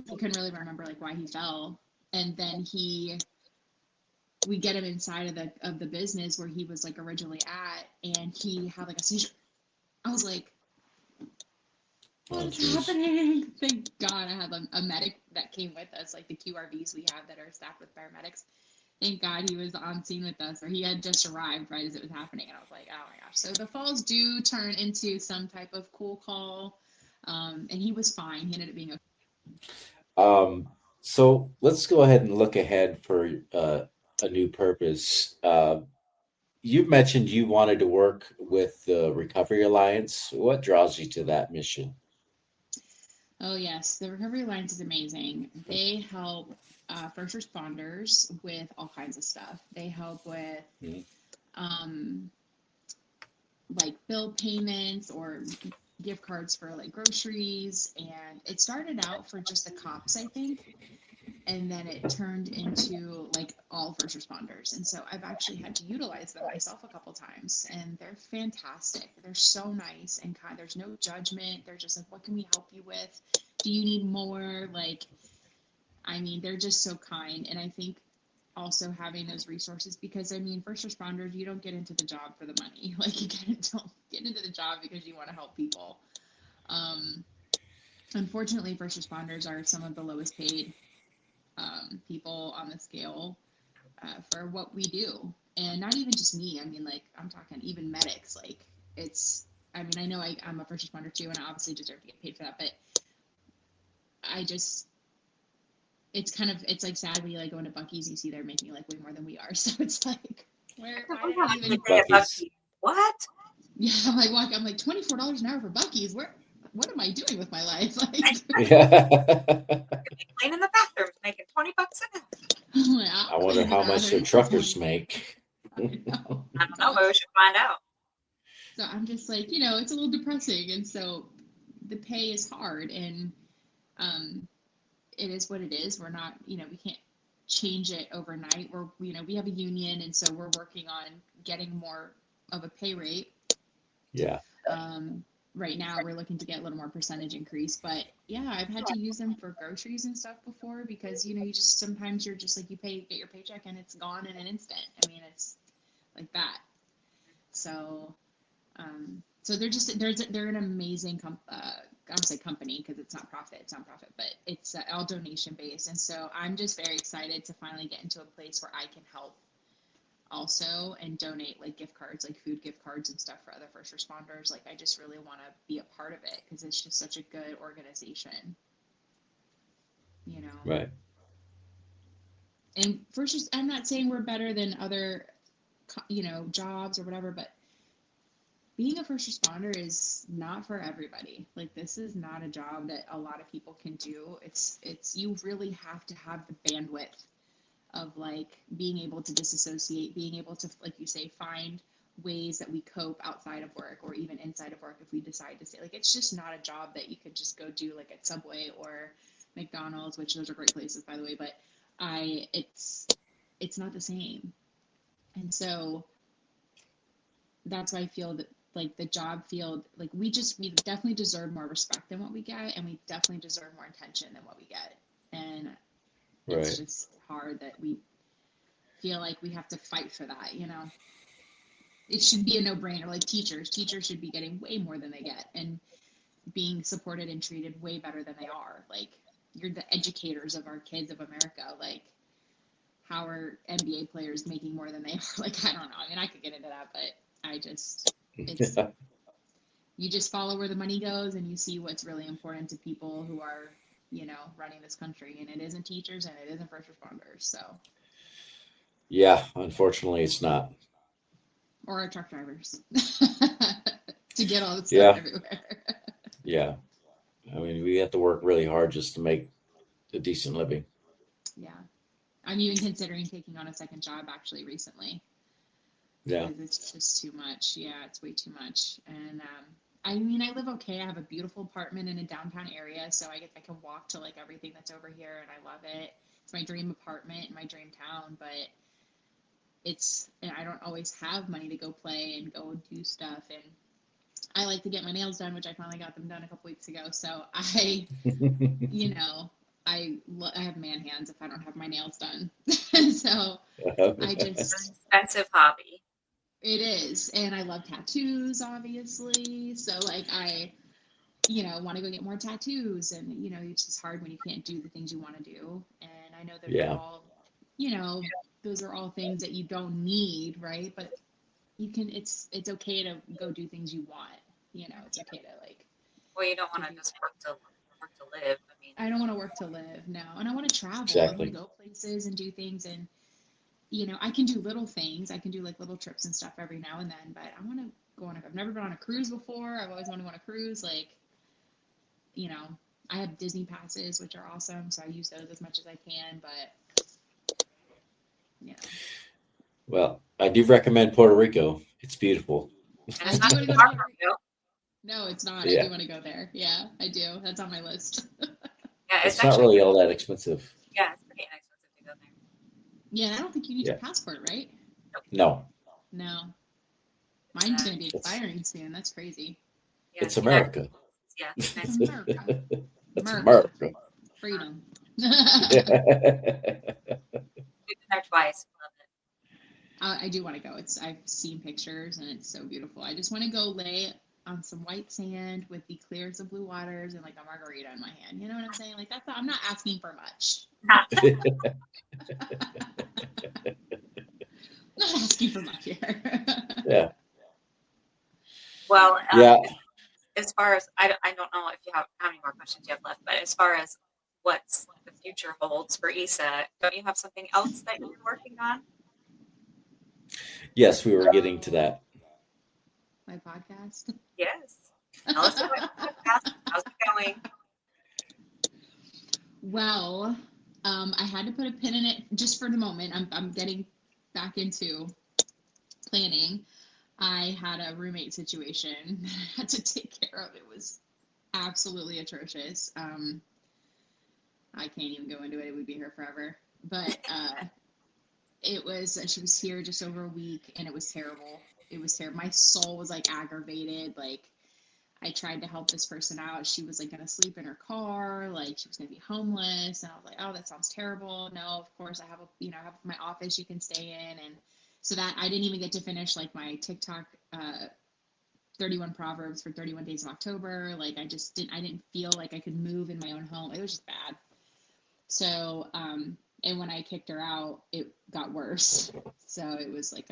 D: he couldn't really remember like why he fell. And then we get him inside of the business where he was like originally at, and he had like a seizure. I was like, what is happening? Thank God I had a medic that came with us, like the QRVs we have that are staffed with paramedics. Thank God he was on scene with us, or he had just arrived right as it was happening. And I was like, oh my gosh. So the falls do turn into some type of cool call. And he was fine. He ended up being okay.
C: So let's go ahead and look ahead for a new purpose. You mentioned you wanted to work with the Recovery Alliance. What draws you to that mission?
D: Oh, yes. The Recovery Alliance is amazing. They help first responders with all kinds of stuff. They help with like bill payments or gift cards for like groceries. And it started out for just the cops, I think. And then it turned into like all first responders. And so I've actually had to utilize them myself a couple times, and they're fantastic. They're so nice and kind. There's no judgment. They're just like, what can we help you with? Do you need more? Like, I mean, they're just so kind. And I think also having those resources, because I mean, first responders, you don't get into the job for the money. Like you get into the job because you want to help people. Unfortunately, first responders are some of the lowest paid people on the scale for what we do. And not even just me. I mean, like, I'm talking even medics. Like, it's, I mean, I know I'm a first responder too, and I obviously deserve to get paid for that, but I just, it's like sad when you like go into Buc-ee's, you see they're making like way more than we are. So it's like, why did I even,
A: What?
D: Yeah, I'm like $24 an hour for Buc-ee's. What am I doing with my life? Like,
A: Cleaning the bathrooms, making $20 an hour.
C: I wonder how much their truckers make.
A: I don't know, but we should find out.
D: So I'm just like, it's a little depressing. And so the pay is hard, and it is what it is. We're not, we can't change it overnight. We have a union, and so we're working on getting more of a pay rate.
C: Yeah.
D: Right now we're looking to get a little more percentage increase, but yeah, I've had to use them for groceries and stuff before because, you just, sometimes you're just like, get your paycheck and it's gone in an instant. I mean, it's like that. So, so they're an amazing, I would say company because it's not profit, but it's all donation based. And so I'm just very excited to finally get into a place where I can help also and donate like gift cards, like food gift cards and stuff for other first responders. Like, I just really want to be a part of it because it's just such a good organization,
C: Right.
D: And I'm not saying we're better than other, jobs or whatever, but being a first responder is not for everybody. Like, this is not a job that a lot of people can do. It's you really have to have the bandwidth of like being able to disassociate, being able to, like you say, find ways that we cope outside of work or even inside of work if we decide to stay. Like, it's just not a job that you could just go do like at Subway or McDonald's, which those are great places, by the way, but it's not the same. And so that's why I feel that like the job field, like we definitely deserve more respect than what we get, and we definitely deserve more attention than what we get. And it's
C: Right.
D: just hard that we feel like we have to fight for that, you know. It should be a no-brainer. Like teachers should be getting way more than they get and being supported and treated way better than they are. Like, you're the educators of our kids of America. Like, how are NBA players making more than they are? Like, I don't know. I mean, I could get into that, but it's you just follow where the money goes and you see what's really important to people who are, you know, running this country, and it isn't teachers and it isn't first responders. So,
C: Yeah, unfortunately, it's not.
D: or our truck drivers to get all the stuff
C: Yeah,
D: everywhere.
C: yeah. I mean, we have to work really hard just to make a decent living.
D: Yeah. I'm even considering taking on a second job actually recently
C: Yeah,
D: because it's just too much. Yeah, it's way too much. And I mean, I live okay. I have a beautiful apartment in a downtown area, so I can walk to like everything that's over here, and I love it. It's my dream apartment, my dream town, but and I don't always have money to go play and go do stuff. And I like to get my nails done, which I finally got them done a couple weeks ago. So you know, I have man hands if I don't have my nails done. So I
A: It's
D: just,
A: an expensive hobby.
D: it is. And I love tattoos, obviously. So like want to go get more tattoos, and it's just hard when you can't do the things you want to do. And I know that they're
C: yeah,
D: all, those are all things that you don't need, right? But it's okay to go do things you want. It's okay to like
A: Well, you don't
D: to
A: want to
D: do.
A: just work to live. I mean,
D: I don't want to work to live, no. And I want to travel. I want to
C: exactly.
D: go places and do things. And I can do little things. I can do like little trips and stuff every now and then, but I want to go on I've never been on a cruise before. I've always wanted to go on a cruise. Like, you know, I have Disney passes, which are awesome, so I use those as much as I can, but you know.
C: Well, I do recommend Puerto Rico. It's beautiful.
A: and
D: I
A: it's
D: do
A: not
D: want to
A: too
D: go to
A: far
D: Puerto
A: from
D: Rico.
A: you.
D: No, it's not. I
C: Yeah,
D: do want to go there. Yeah, I do. That's on my list.
A: Yeah, it's
C: it's not
A: actually
C: really all that expensive.
A: yeah, it's pretty inexpensive to go there.
D: Yeah, I don't think you need
C: Yeah,
D: your passport, right?
C: no,
D: No.
A: It's
D: Mine's going to be
C: it's
D: expiring soon. That's crazy.
A: yeah,
C: it's
A: United
C: America.
A: yeah,
D: It's
A: United
D: America.
C: It's
D: America.
C: America.
D: Freedom.
C: Yeah.
A: We've been there twice. Love it.
D: I do want to go. I've seen pictures and it's so beautiful. I just want to go lay on some white sand with the clears of blue waters and like a margarita in my hand. You know what I'm saying? Like I'm not asking for much. Not asking for much here.
C: Yeah,
A: Well,
C: yeah.
A: as far as I don't know if you have how many more questions you have left, but as far as what's the future holds for Issa, don't you have something else that you're working on?
C: Yes, we were getting to that.
D: My podcast.
A: Yes. Tell us about your podcast. How's it going?
D: Well, I had to put a pin in it just for the moment. I'm getting back into planning. I had a roommate situation I had to take care of. It was absolutely atrocious. I can't even go into it. It would be here forever. But she was here just over a week, and it was terrible. It was terrible. My soul was like aggravated. Like, I tried to help this person out. She was like going to sleep in her car. Like, she was going to be homeless. And I was like, oh, that sounds terrible. No, of course I have I have my office you can stay in. And so that I didn't even get to finish like my TikTok, 31 Proverbs for 31 days of October. Like, I didn't feel like I could move in my own home. It was just bad. So, and when I kicked her out, it got worse. So it was like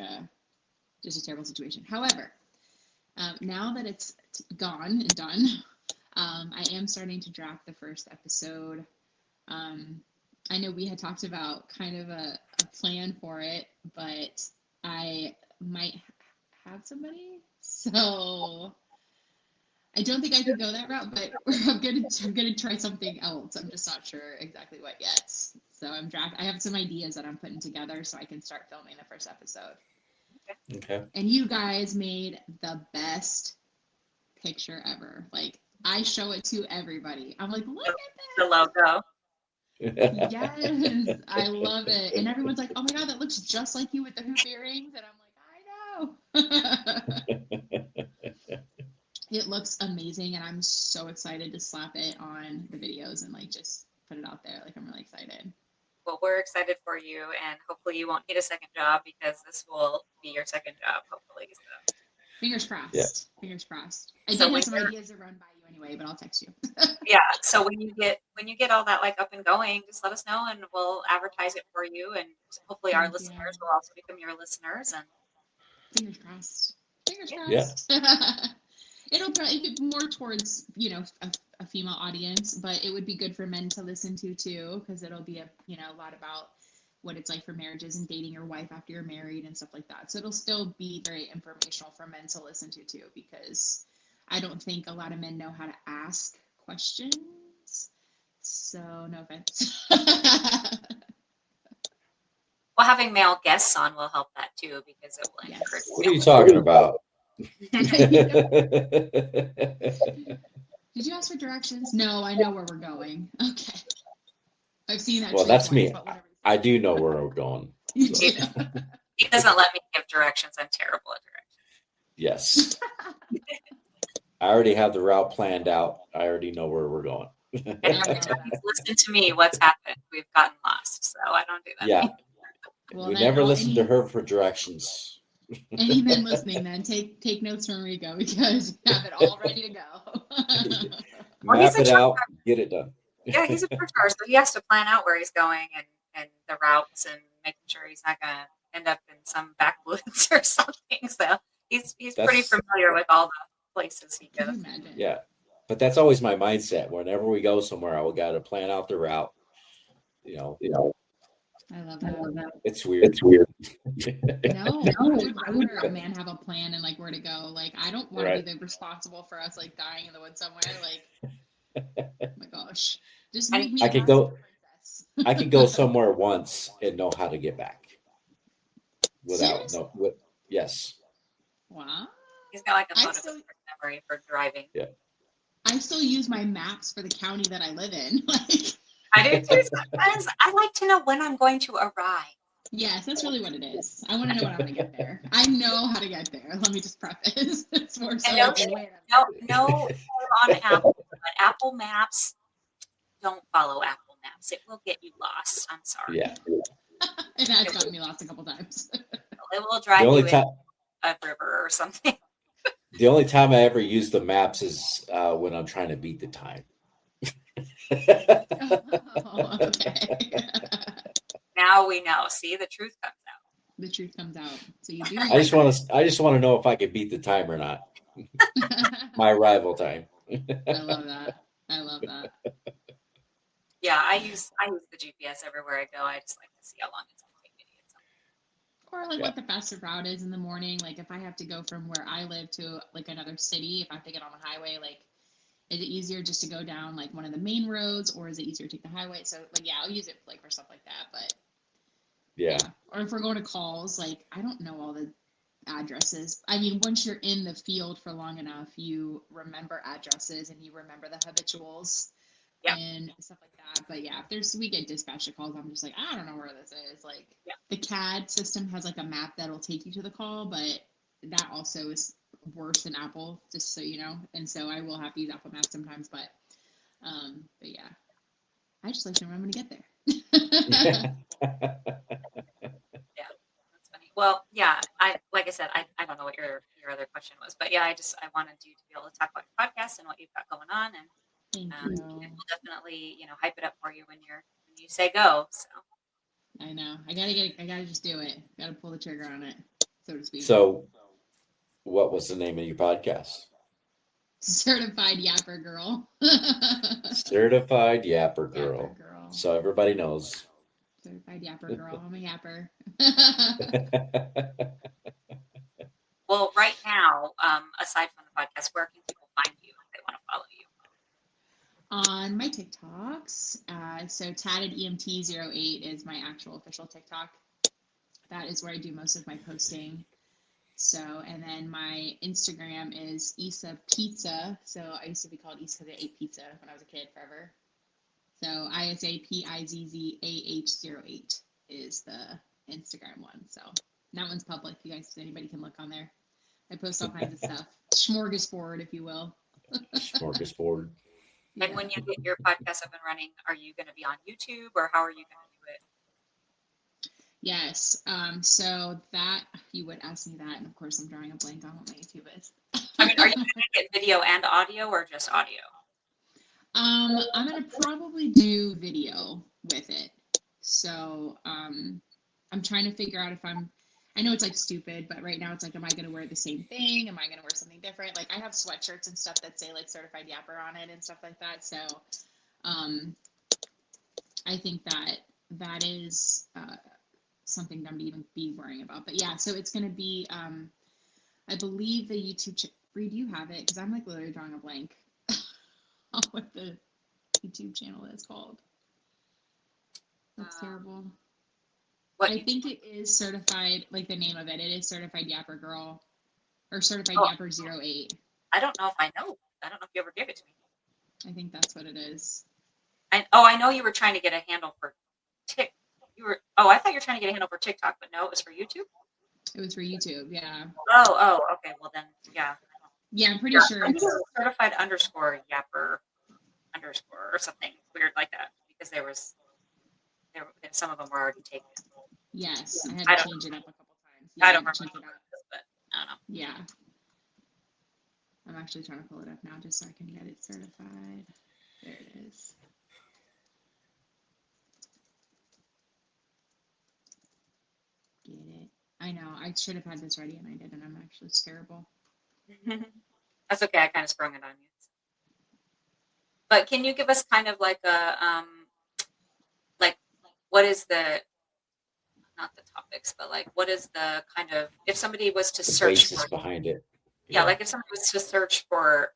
D: just a terrible situation. However, now that it's gone and done, I am starting to draft the first episode. I know we had talked about kind of a plan for it, but I might have somebody. So I don't think I could go that route, but I'm gonna try something else. I'm just not sure exactly what yet. So I have some ideas that I'm putting together so I can start filming the first episode.
C: Okay.
D: And you guys made the best picture ever. Like, I show it to everybody. I'm like, look at
A: The
D: this.
A: logo.
D: Yes, I love it. And everyone's like, oh my God, that looks just like you with the hoop earrings. And I'm like, I know. It looks amazing. And I'm so excited to slap it on the videos and like just put it out there. Like, I'm really excited.
A: Well, we're excited for you, and hopefully you won't need a second job because this will be your second job, hopefully. So.
D: Fingers crossed.
C: Yeah.
D: Fingers crossed. I
A: So
D: did
A: when
D: have some
A: you're-
D: ideas to run by you anyway, but I'll text you.
A: Yeah. So when you get all that like up and going, just let us know, and we'll advertise it for you, and hopefully our
D: Thank you.
A: listeners will also become your listeners. And
D: Fingers crossed. Fingers
C: Yeah.
D: crossed. It'll probably be more towards, a female audience, but it would be good for men to listen to too, because it'll be a lot about what it's like for marriages and dating your wife after you're married and stuff like that. So it'll still be very informational for men to listen to too, because I don't think a lot of men know how to ask questions. So no offense.
A: well, having male guests on will help that too, because it will
D: Yes.
A: encourage.
C: What are you talking about?
D: Did you ask for directions? No, I know where we're going. Okay. I've seen that.
C: Well,
D: tree
C: that's
D: twice,
C: me.
D: but whatever.
C: I do know where we're going.
D: You
C: So,
D: do.
A: He doesn't let me give directions. I'm terrible at directions.
C: yes. I already have the route planned out. I already know where we're going.
A: And every time he's listened to me, what's happened? We've gotten lost. So I don't do that.
C: Yeah.
D: Well,
C: We
D: then
C: never
D: all-
C: listen to
D: any-
C: her for directions.
D: Any men listening, then take notes from Rico, because you have it all ready to go.
A: Well, he's
C: Map
A: a
C: it out, get it done.
A: Yeah, he's a church so he has to plan out where he's going and the routes and making sure he's not going to end up in some backwoods or something. So he's pretty
C: That's-
A: familiar with all the places he
D: Can you
A: goes.
D: imagine?
C: Yeah. But that's always my mindset. Whenever we go somewhere, I got to plan out the route.
D: I love that.
C: It's weird.
D: No, I would rather a man have a plan and like where to go. Like, I don't want to be the responsible for us like dying in the woods somewhere. Like, oh my gosh, just make me.
C: I could
D: a
C: go-
D: princess.
C: I could go somewhere once and know how to get back.
D: Seriously?
C: Yes.
D: Wow.
A: He's got like a
D: I
A: photographic
D: still-
A: memory for driving.
D: I still use my maps for the county that I live in. Like,
A: I do too sometimes. I like to know when I'm going to arrive.
D: yes, that's really what it is. I want to know when I'm going to get there. I know how to get there. Let me just preface. It's more so
A: I know-
D: like, wait
A: No on Apple, but Apple Maps, don't follow Apple Maps. It will get you lost. I'm sorry.
C: Yeah.
D: It has gotten me lost a couple times.
A: It will drive
C: The only
A: you
C: time
A: in a river or something.
C: the only time I ever use the maps is when I'm trying to beat the time.
D: Oh, okay.
A: Now we know. See, the truth comes out.
D: The truth comes out. So you do.
C: I just want to know if I can beat the time or not. My arrival time.
D: I love that. I love that.
A: Yeah, I use the GPS everywhere I go. I just like to see how long it's going to take me to get somewhere.
D: Or like
C: Yeah.
D: what the fastest route is in the morning. Like if I have to go from where I live to like another city, if I have to get on the highway, like is it easier just to go down like one of the main roads, or is it easier to take the highway? So like yeah, I'll use it like for stuff like that. But
C: Yeah.
D: Or if we're going to calls, like I don't know all the addresses. I mean, once you're in the field for long enough, you remember addresses and you remember the habituals
A: Yeah.
D: and stuff like that. But yeah, if we get dispatcher calls, I'm just like, I don't know where this is. Like
A: Yeah.
D: the CAD system has like a map that'll take you to the call, but that also is worse than Apple, just so you know. And so I will have to use Apple Maps sometimes, but yeah, I just like to know when I'm going to get there.
A: That's funny. Well, yeah, like I said, I don't know what your other question was, but yeah, I wanted you to be able to talk about your podcast and what you've got going on, and
D: Thank
A: we'll
D: you.
A: definitely hype it up for you when you say go. So
D: I know. I gotta just do it. Gotta pull the trigger on it, so to speak.
C: So, what was the name of your podcast?
D: Certified Yapper Girl.
C: Certified Yapper Girl.
D: Yapper Girl.
C: So everybody knows.
D: Certified Yapper Girl. I'm a yapper.
A: Well, right now, aside from the podcast, where can people find you if they want to follow you?
D: On my TikToks, so tatted EMT08 is my actual official TikTok. That is where I do most of my posting. So, and then my Instagram is Isa Pizza. So I used to be called Isa because I ate pizza when I was a kid forever. So ISAPIZZAH08 is the Instagram one. So that one's public. You guys, anybody can look on there. I post all kinds of stuff. Smorgasbord, if you will.
C: Smorgasbord.
A: And when you get your podcast up and running, are you going to be on YouTube, or how are you going to do it?
D: Yes. So that you would ask me that, and of course I'm drawing a blank on what my YouTube is.
A: I mean, are you going to get video and audio, or just audio?
D: I'm gonna probably do video with it. So I'm trying to figure out if I know it's like stupid, but right now it's like, am I gonna wear the same thing? Am I gonna wear something different? Like I have sweatshirts and stuff that say like certified yapper on it and stuff like that. So I think that is something I'm even be worrying about. But yeah, so it's gonna be I believe the YouTube Reed, you have it, because I'm like literally drawing a blank on what the YouTube channel is called. That's terrible.
A: What
D: I think it is certified, like the name of it. It is Certified Yapper Girl, or Certified Yapper 08.
A: I don't know if I know. I don't know if you ever gave it to me.
D: I think that's what it is.
A: I know you were trying to get a handle for I thought you were trying to get a handle for TikTok, but no, it was for YouTube?
D: It was for YouTube, yeah.
A: Oh, okay. Well then, yeah.
D: Yeah, I'm pretty sure
A: it's
D: it's
A: certified _ yapper _ or something weird like that, because some of them were already taken.
D: Yes, I had to change it up a couple times. Yeah,
A: I don't remember, but I don't know.
D: Yeah. I'm actually trying to pull it up now just so I can get it certified. There it is. Get it. I know. I should have had this ready and I didn't. I'm actually terrible.
A: That's okay. I kind of sprung it on you. But can you give us kind of like a like what is the, not the topics, but like what is the kind of, if somebody was to search
C: basis behind it?
A: Yeah, like if somebody was to search for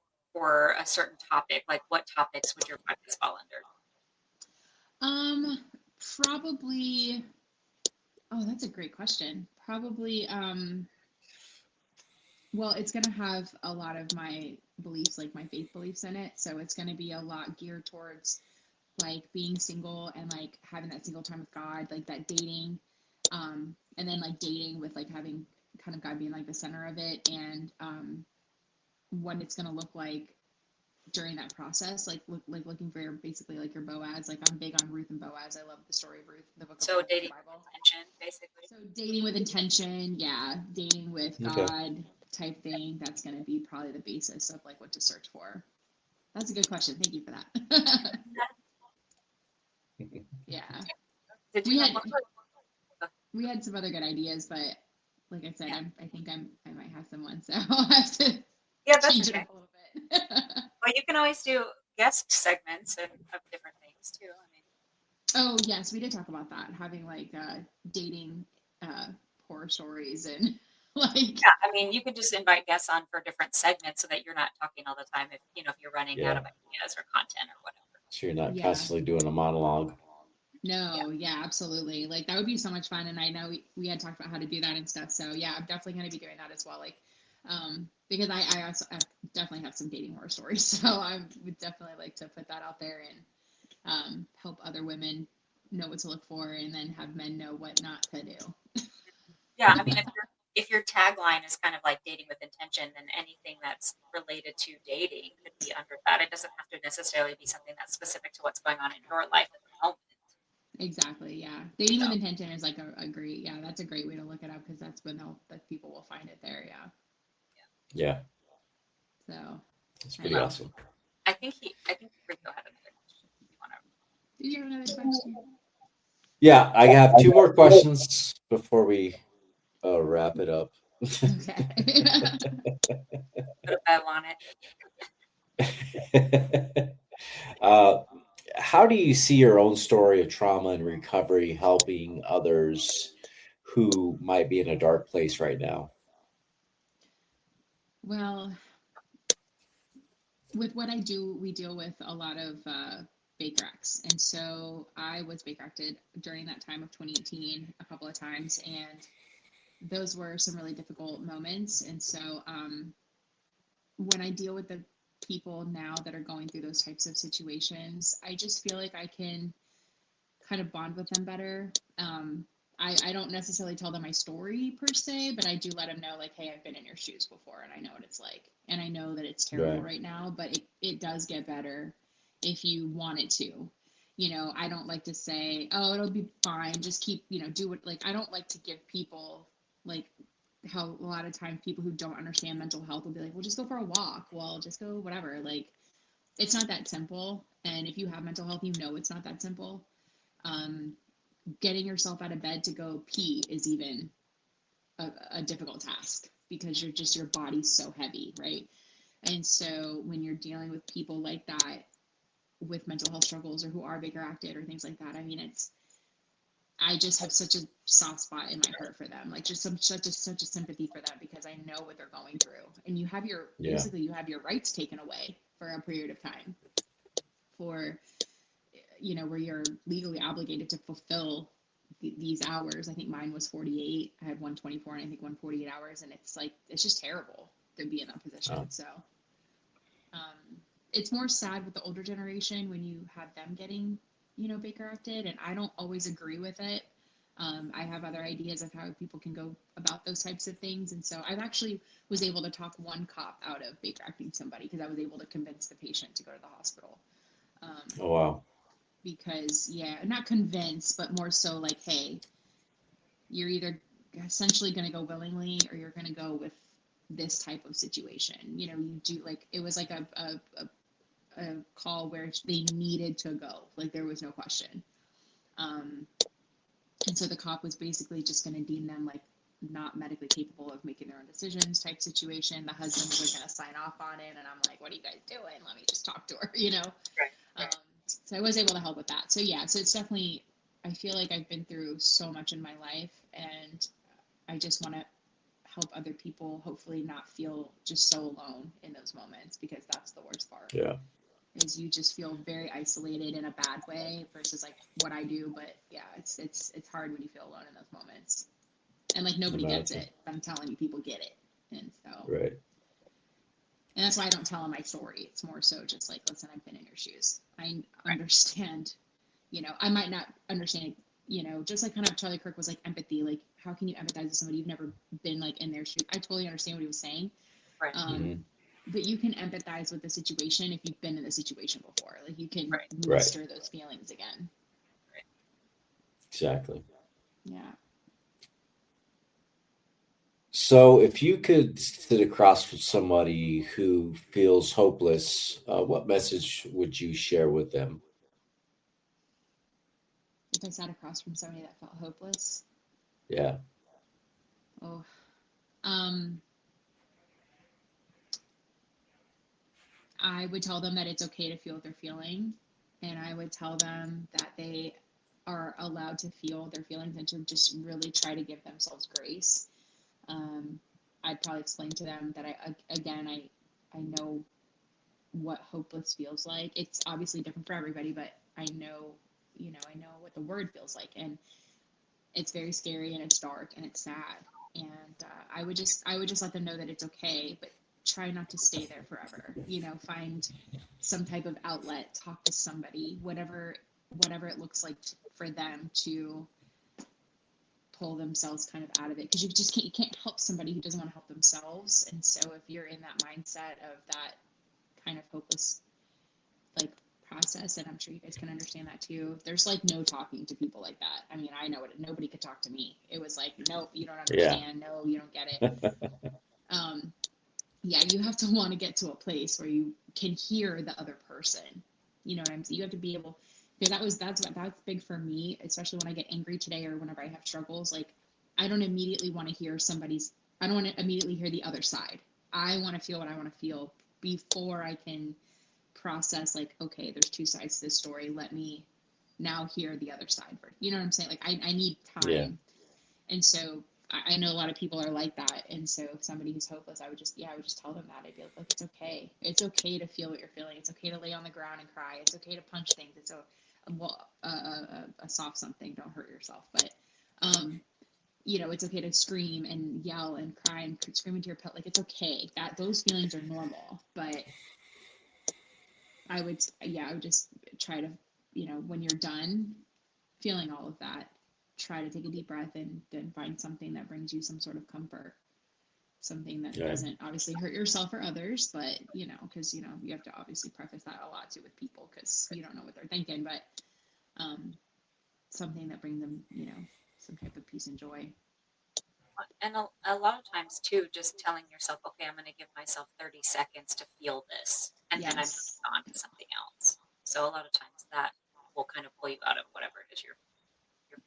A: a certain topic, like what topics would your podcast fall under?
D: Probably. Oh, that's a great question. Probably. Well, it's going to have a lot of my beliefs, like my faith beliefs in it. So it's going to be a lot geared towards like being single and like having that single time with God, like that dating, and then like dating with like having kind of God being like the center of it, and what it's going to look like during that process, like looking for basically like your Boaz. Like I'm big on Ruth and Boaz. I love the story of Ruth, the book of Ruth,
A: dating
D: the Bible.
A: with intention, basically.
D: So dating with intention, yeah, dating with God type thing. That's going to be probably the basis of like what to search for. That's a good question. Thank you for that. Yeah. We had some other good ideas, but like I said, I think I might have someone, so I'll have to change it up a little bit.
A: Well, you can always do guest segments of different things too. I mean.
D: Oh yes, we did talk about that, having like dating horror stories and like.
A: Yeah, I mean, you could just invite guests on for different segments so that you're not talking all the time. If you're running out of ideas or content or whatever.
C: So you're not constantly doing a monologue.
D: No, yeah, absolutely. Like that would be so much fun. And I know we had talked about how to do that and stuff. So yeah, I'm definitely going to be doing that as well. Like, because I also definitely have some dating horror stories. So I would definitely like to put that out there and help other women know what to look for, and then have men know what not to do.
A: Yeah, I mean, if your tagline is kind of like dating with intention, then anything that's related to dating could be under that. It doesn't have to necessarily be something that's specific to what's going on in your life at the moment.
D: Exactly. Yeah. Dating with intention is like a great, that's a great way to look it up, because that's when people will find it there. Yeah.
C: Yeah.
D: So
C: it's pretty awesome.
A: I think Rico had another question.
D: Did you have another question?
C: Yeah, I have two more questions before we wrap it up.
D: Okay.
A: Put a bow on
C: it. How do you see your own story of trauma and recovery helping others who might be in a dark place right now?
D: Well, with what I do, we deal with a lot of Baker Acts. And so I was Baker Acted during that time of 2018 a couple of times. And those were some really difficult moments. And so when I deal with the people now that are going through those types of situations, I just feel like I can kind of bond with them better. I don't necessarily tell them my story per se, but I do let them know, like, hey, I've been in your shoes before and I know what it's like. And I know that it's terrible right now, but it does get better if you want it to. You know, I don't like to say, oh, it'll be fine. Just keep, do what, like, I don't like to give people, like, how a lot of times people who don't understand mental health will be like, well, just go for a walk. Well, just go whatever. Like, it's not that simple. And if you have mental health, you know it's not that simple. Getting yourself out of bed to go pee is even a difficult task because your body's so heavy, right? And so when you're dealing with people like that with mental health struggles or who are Baker acted or things like that, I mean, I just have such a soft spot in my heart for them, like just such a sympathy for them because I know what they're going through. And you have basically you have your rights taken away for a period of time for where you're legally obligated to fulfill these hours. I think mine was 48. I had 124 and I think 148 hours. And it's like, it's just terrible to be in that position. Oh. So it's more sad with the older generation when you have them getting, Baker acted. And I don't always agree with it. I have other ideas of how people can go about those types of things. And so I actually was able to talk one cop out of Baker acting somebody because I was able to convince the patient to go to the hospital.
C: Oh, wow.
D: Because not convinced, but more so like, hey, you're either essentially going to go willingly or you're going to go with this type of situation. You do, like, it was like a call where they needed to go, like there was no question. And so the cop was basically just going to deem them like not medically capable of making their own decisions type situation. The husband was like going to sign off on it, and I'm like, what are you guys doing? Let me just talk to her, Right. So I was able to help with that. So so it's definitely, I feel like I've been through so much in my life, and I just want to help other people hopefully not feel just so alone in those moments, because that's the worst part.
C: Yeah.
D: Is you just feel very isolated in a bad way versus like what I do. But it's hard when you feel alone in those moments. And like nobody gets it. I'm telling you, people get it. And so
C: right.
D: And that's why I don't tell them my story. It's more so just like, listen, I've been in your shoes. I understand, I might not understand, just like kind of Charlie Kirk was like empathy. Like, how can you empathize with somebody you've never been like in their shoes? I totally understand what he was saying. Right. But you can empathize with the situation if you've been in the situation before. Like you can master those feelings again.
C: Exactly.
D: Yeah.
C: So if you could sit across from somebody who feels hopeless, what message would you share with them?
D: If I sat across from somebody that felt hopeless?
C: Yeah.
D: Oh. I would tell them that it's okay to feel what they're feeling. And I would tell them that they are allowed to feel their feelings and to just really try to give themselves grace. I'd probably explain to them that I know what hopeless feels like. It's obviously different for everybody, but I know what the word feels like, and it's very scary and it's dark and it's sad. And I would just let them know that it's okay, but try not to stay there forever. Find some type of outlet, talk to somebody, whatever it looks like for them to pull themselves kind of out of it, because you can't help somebody who doesn't want to help themselves. And so if you're in that mindset of that kind of hopeless like process, and I'm sure you guys can understand that too, there's like no talking to people like that. I mean, I know it. Nobody could talk to me. It was like, nope, you don't understand. Yeah. No, you don't get it. You have to want to get to a place where you can hear the other person. You know what I'm saying? You have to be able, because that's big for me, especially when I get angry today or whenever I have struggles. Like, I don't immediately want to hear I don't want to immediately hear the other side. I want to feel what I want to feel before I can process, like, okay, there's two sides to this story. Let me now hear the other side. You know what I'm saying? Like, I need time. Yeah. And so I know a lot of people are like that. And so if somebody who's hopeless, I would just tell them that. I'd be like, it's okay. It's okay to feel what you're feeling. It's okay to lay on the ground and cry. It's okay to punch things. It's a soft something. Don't hurt yourself. But, it's okay to scream and yell and cry and scream into your pillow. Like, it's okay. Those feelings are normal. But I would just try to, when you're done feeling all of that, try to take a deep breath and then find something that brings you some sort of comfort, something that doesn't obviously hurt yourself or others, but because you have to obviously preface that a lot too with people because you don't know what they're thinking, but something that brings them some type of peace and joy.
A: And a lot of times too, just telling yourself, okay, I'm going to give myself 30 seconds to feel this, and then I'm moving on to something else. So a lot of times that will kind of pull you out of whatever it is your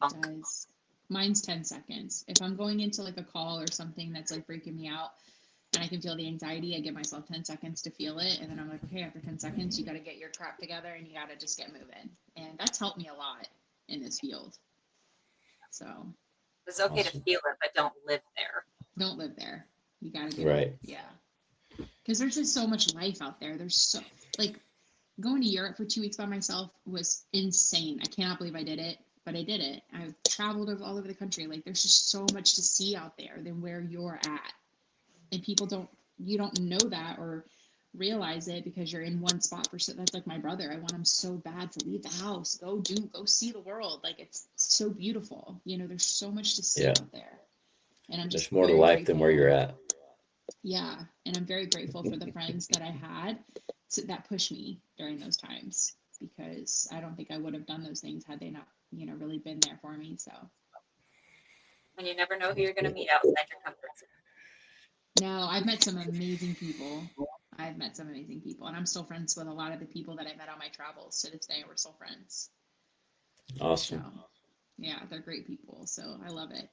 A: funk.
D: Does. Mine's 10 seconds. If I'm going into like a call or something that's like freaking me out and I can feel the anxiety, I give myself 10 seconds to feel it. And then I'm like, okay, after 10 seconds, you got to get your crap together and you got to just get moving. And that's helped me a lot in this field. So
A: it's okay to feel it, but don't live there.
D: Don't live there. You got to get
C: right.
D: it. Yeah. Because there's just so much life out there. There's so, like, going to Europe for 2 weeks by myself was insane. I cannot believe I did it. But I did it. I've traveled all over the country. Like, there's just so much to see out there than where you're at. And you don't know that or realize it because you're in one spot that's like my brother. I want him so bad to leave the house, go see the world. Like, it's so beautiful. There's so much to see out there. And I'm just
C: there's more to life than where you're at.
D: Yeah. And I'm very grateful for the friends that I had that pushed me during those times, because I don't think I would have done those things had they not really been there for me. So,
A: and you never know who you're going to meet outside your comfort zone.
D: No, I've met some amazing people. And I'm still friends with a lot of the people that I met on my travels. To this day, we're still friends.
C: Awesome.
D: So, yeah, they're great people. So I love it.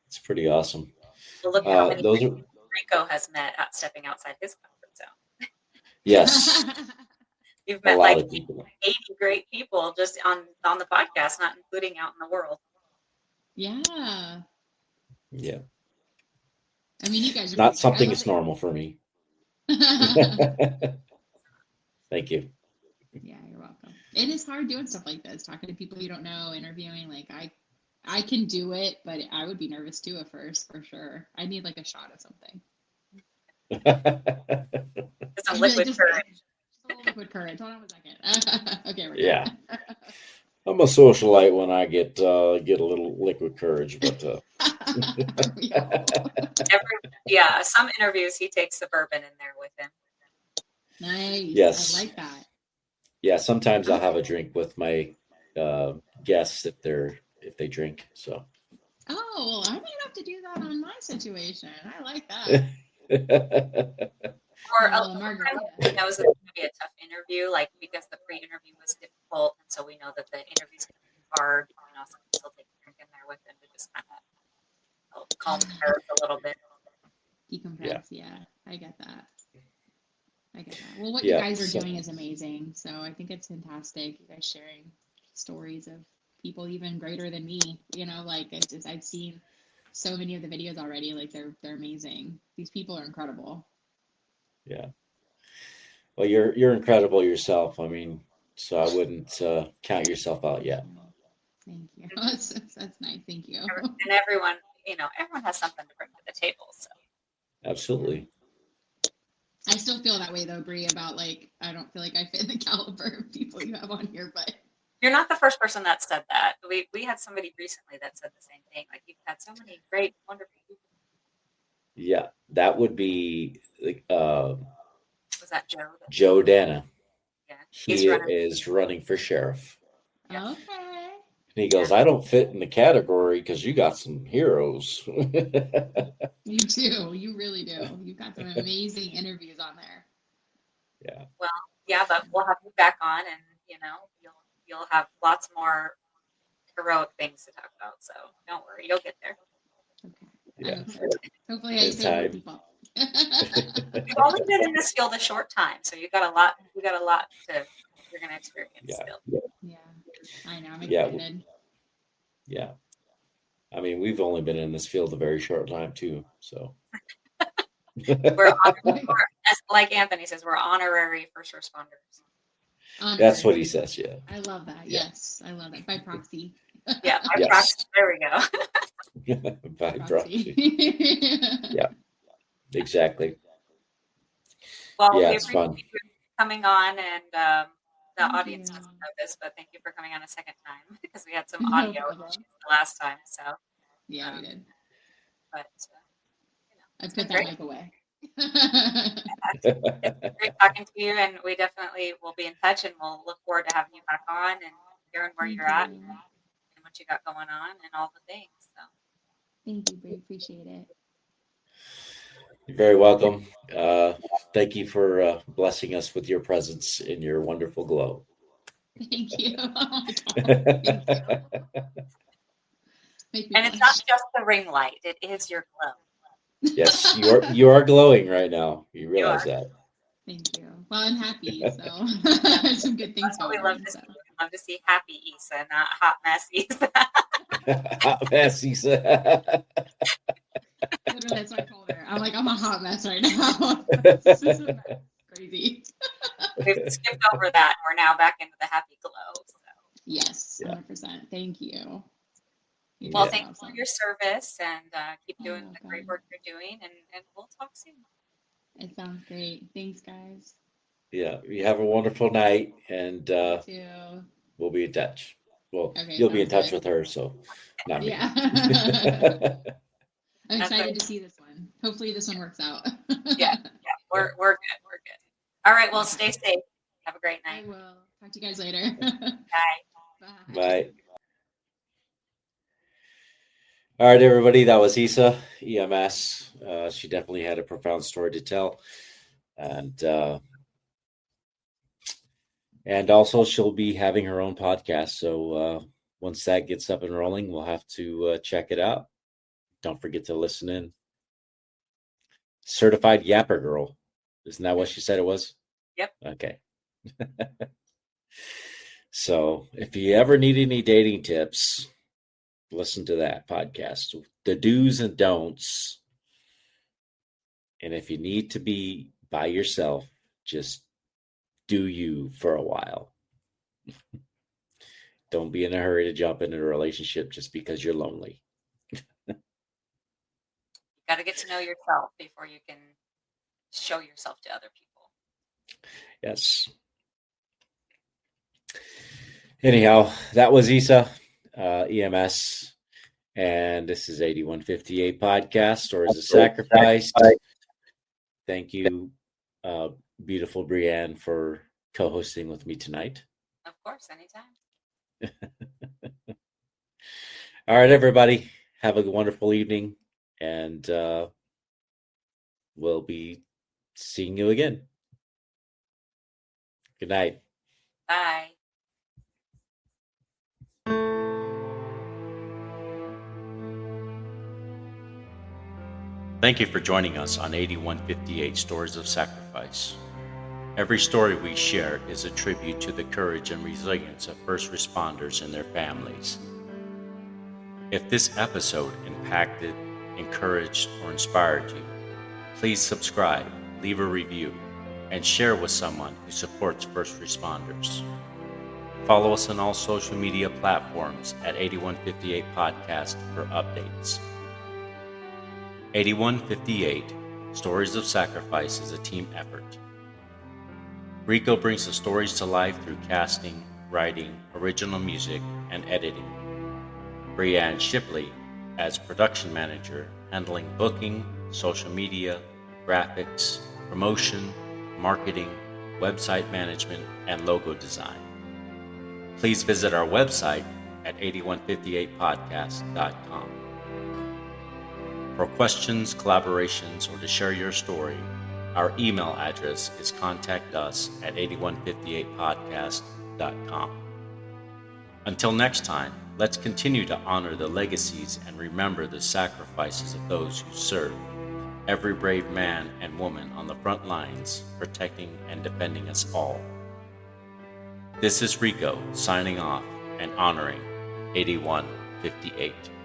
C: It's pretty awesome.
A: Well, look how many Rico has met stepping outside his comfort zone.
C: Yes.
A: You've met like 80 great people just on the podcast, not including out in the world.
D: Yeah.
C: Yeah.
D: I mean, you guys are
C: not something that's normal for me. Thank you.
D: Yeah, you're welcome. It is hard doing stuff like this, talking to people you don't know, interviewing. Like, I can do it, but I would be nervous too at first, for sure. I need like a shot of something.
A: It's a liquid courage.
D: Liquid courage. Hold on a second. Okay, we're good.
C: Yeah. I'm a socialite when I get a little liquid courage, but
A: some interviews he takes the bourbon in there with him.
D: Nice.
C: Yes.
D: I like that.
C: Yeah, sometimes I'll have a drink with my guests if they drink. So.
D: Oh, well, I might have to do that on my situation. I like that.
A: Or margarita. That was going to be a tough interview, like because the pre-interview was difficult, and so we know that the interview's going to be hard. Some people take a drink in there with them to just kind of calm the nerves a little bit.
D: Decompress, yeah. I get that. Well, what you guys are doing is amazing. So I think it's fantastic. You guys sharing stories of people even greater than me. I've seen so many of the videos already. Like, they're amazing. These people are incredible.
C: Yeah. Well, you're incredible yourself. I mean, so I wouldn't count yourself out yet.
D: Thank you. That's nice. Thank you.
A: And everyone has something to bring to the table. So.
C: Absolutely.
D: I still feel that way though, Bree, about like, I don't feel like I fit the caliber of people you have on here, but.
A: You're not the first person that said that. We had somebody recently that said the same thing. Like, you've had so many great, wonderful people.
C: Yeah, that would be
A: was that Joe?
C: Joe Dana.
A: Yeah,
C: he is running for sheriff.
D: Yeah. Okay.
C: And he goes, I don't fit in the category because you got some heroes.
D: You do. You really do. You've got some amazing interviews on there.
C: Yeah.
A: Well, yeah, but we'll have you back on, and you'll have lots more heroic things to talk about. So don't worry, you'll get there.
C: Okay. Yeah.
D: Hopefully, I say more people.
A: You've only been in this field a short time, so you got a lot. You're going to experience still.
D: Yeah, I know. I'm excited.
C: Yeah. I mean, we've only been in this field a very short time too. So
A: We're as like Anthony says, we're honorary first responders.
C: that's what he
D: Honorary.
C: says. Yeah.
D: I love that.
C: Yeah.
D: Yes, I love that. By proxy.
A: Yeah, by
C: Yes.
A: proxy. There we go.
C: By proxy. Yeah. Exactly.
A: Well,
C: Yeah,
A: we
C: it's
A: appreciate
C: fun.
A: you coming on, and the
D: Thank
A: audience
D: you.
A: doesn't know this, but thank you for coming on a second time because we had some
D: No
A: audio
D: problem.
A: issues the last time. So,
D: Yeah, we did.
A: but
D: I
A: it's
D: put
A: been
D: that
A: great.
D: mic away.
A: It's great talking to you, and we definitely will be in touch, and we'll look forward to having you back on and hearing where
D: Thank
A: you're at
D: you.
A: and what you got going on and all the things. So,
D: Thank you, Brie. Appreciate it.
C: You're very welcome. Thank you for blessing us with your presence and your wonderful glow.
D: Thank you. Oh my God. Thank you. Make me
A: and it's
D: blush.
A: not just the ring light; it is your glow.
C: Yes, you are glowing right now. You realize
A: are.
C: that.
D: Thank you. Well, I'm happy, so some good things
A: That's what we
D: going
A: love
D: on.
A: to
D: So
A: see. We love to see happy Issa, not hot mess Issa.
C: Hot mess, he said.
D: literally, that's what I told her. I'm like, I'm a hot mess right now. This is a mess. Crazy.
A: We've skipped over that, and we're now back into the happy glow. So.
D: Yes,
C: Yeah.
D: 100%. Thank you. You
A: Well,
C: Yeah.
A: thank you for your service, and keep
D: You're
A: doing the great
D: welcome.
A: work you're doing, and we'll talk soon.
D: It sounds great. Thanks, guys.
C: Yeah. You have a wonderful night, and
D: You too.
C: we'll be in touch. Well,
D: Okay,
C: you'll be in
D: sounds
C: touch
D: good.
C: with her, so not me.
D: Yeah. I'm
A: That's
D: excited
A: okay.
D: to see this one. Hopefully this one works out.
A: Yeah, we're good. We're good. All right. Well, stay safe. Have a great
D: I
A: night.
D: will. Talk to you guys later.
A: Bye.
D: Bye.
C: Bye. All right, everybody. That was Issa, EMS. She definitely had a profound story to tell, and also she'll be having her own podcast. So once that gets up and rolling, we'll have to check it out. Don't forget to listen in. Certified Yapper Girl. Isn't that what she said it was?
A: Yep.
C: Okay. So if you ever need any dating tips, listen to that podcast. The do's and don'ts. And if you need to be by yourself, just do you for a while. Don't be in a hurry to jump into a relationship just because you're lonely.
A: You got to get to know yourself before you can show yourself to other people.
C: Yes. Anyhow, that was Issa, EMS, and this is 8158 Podcast, Stories of Sacrifice. Thank you, beautiful Brianne, for co-hosting with me tonight.
A: Of course, anytime.
C: All right, everybody, have a wonderful evening, and we'll be seeing you again. Good night.
A: Bye.
B: Thank you for joining us on 8158 Stories of Sacrifice. Every story we share is a tribute to the courage and resilience of first responders and their families. If this episode impacted, encouraged, or inspired you, please subscribe, leave a review, and share with someone who supports first responders. Follow us on all social media platforms at 8158 Podcast for updates. 8158 Stories of Sacrifice is a team effort. Rico brings the stories to life through casting, writing, original music, and editing. Brianne Shipley as production manager, handling booking, social media, graphics, promotion, marketing, website management, and logo design. Please visit our website at 8158podcast.com. For questions, collaborations, or to share your story, our email address is contactus@8158podcast.com. Until next time, let's continue to honor the legacies and remember the sacrifices of those who serve, every brave man and woman on the front lines, protecting and defending us all. This is Rico signing off and honoring 8158.
C: 58.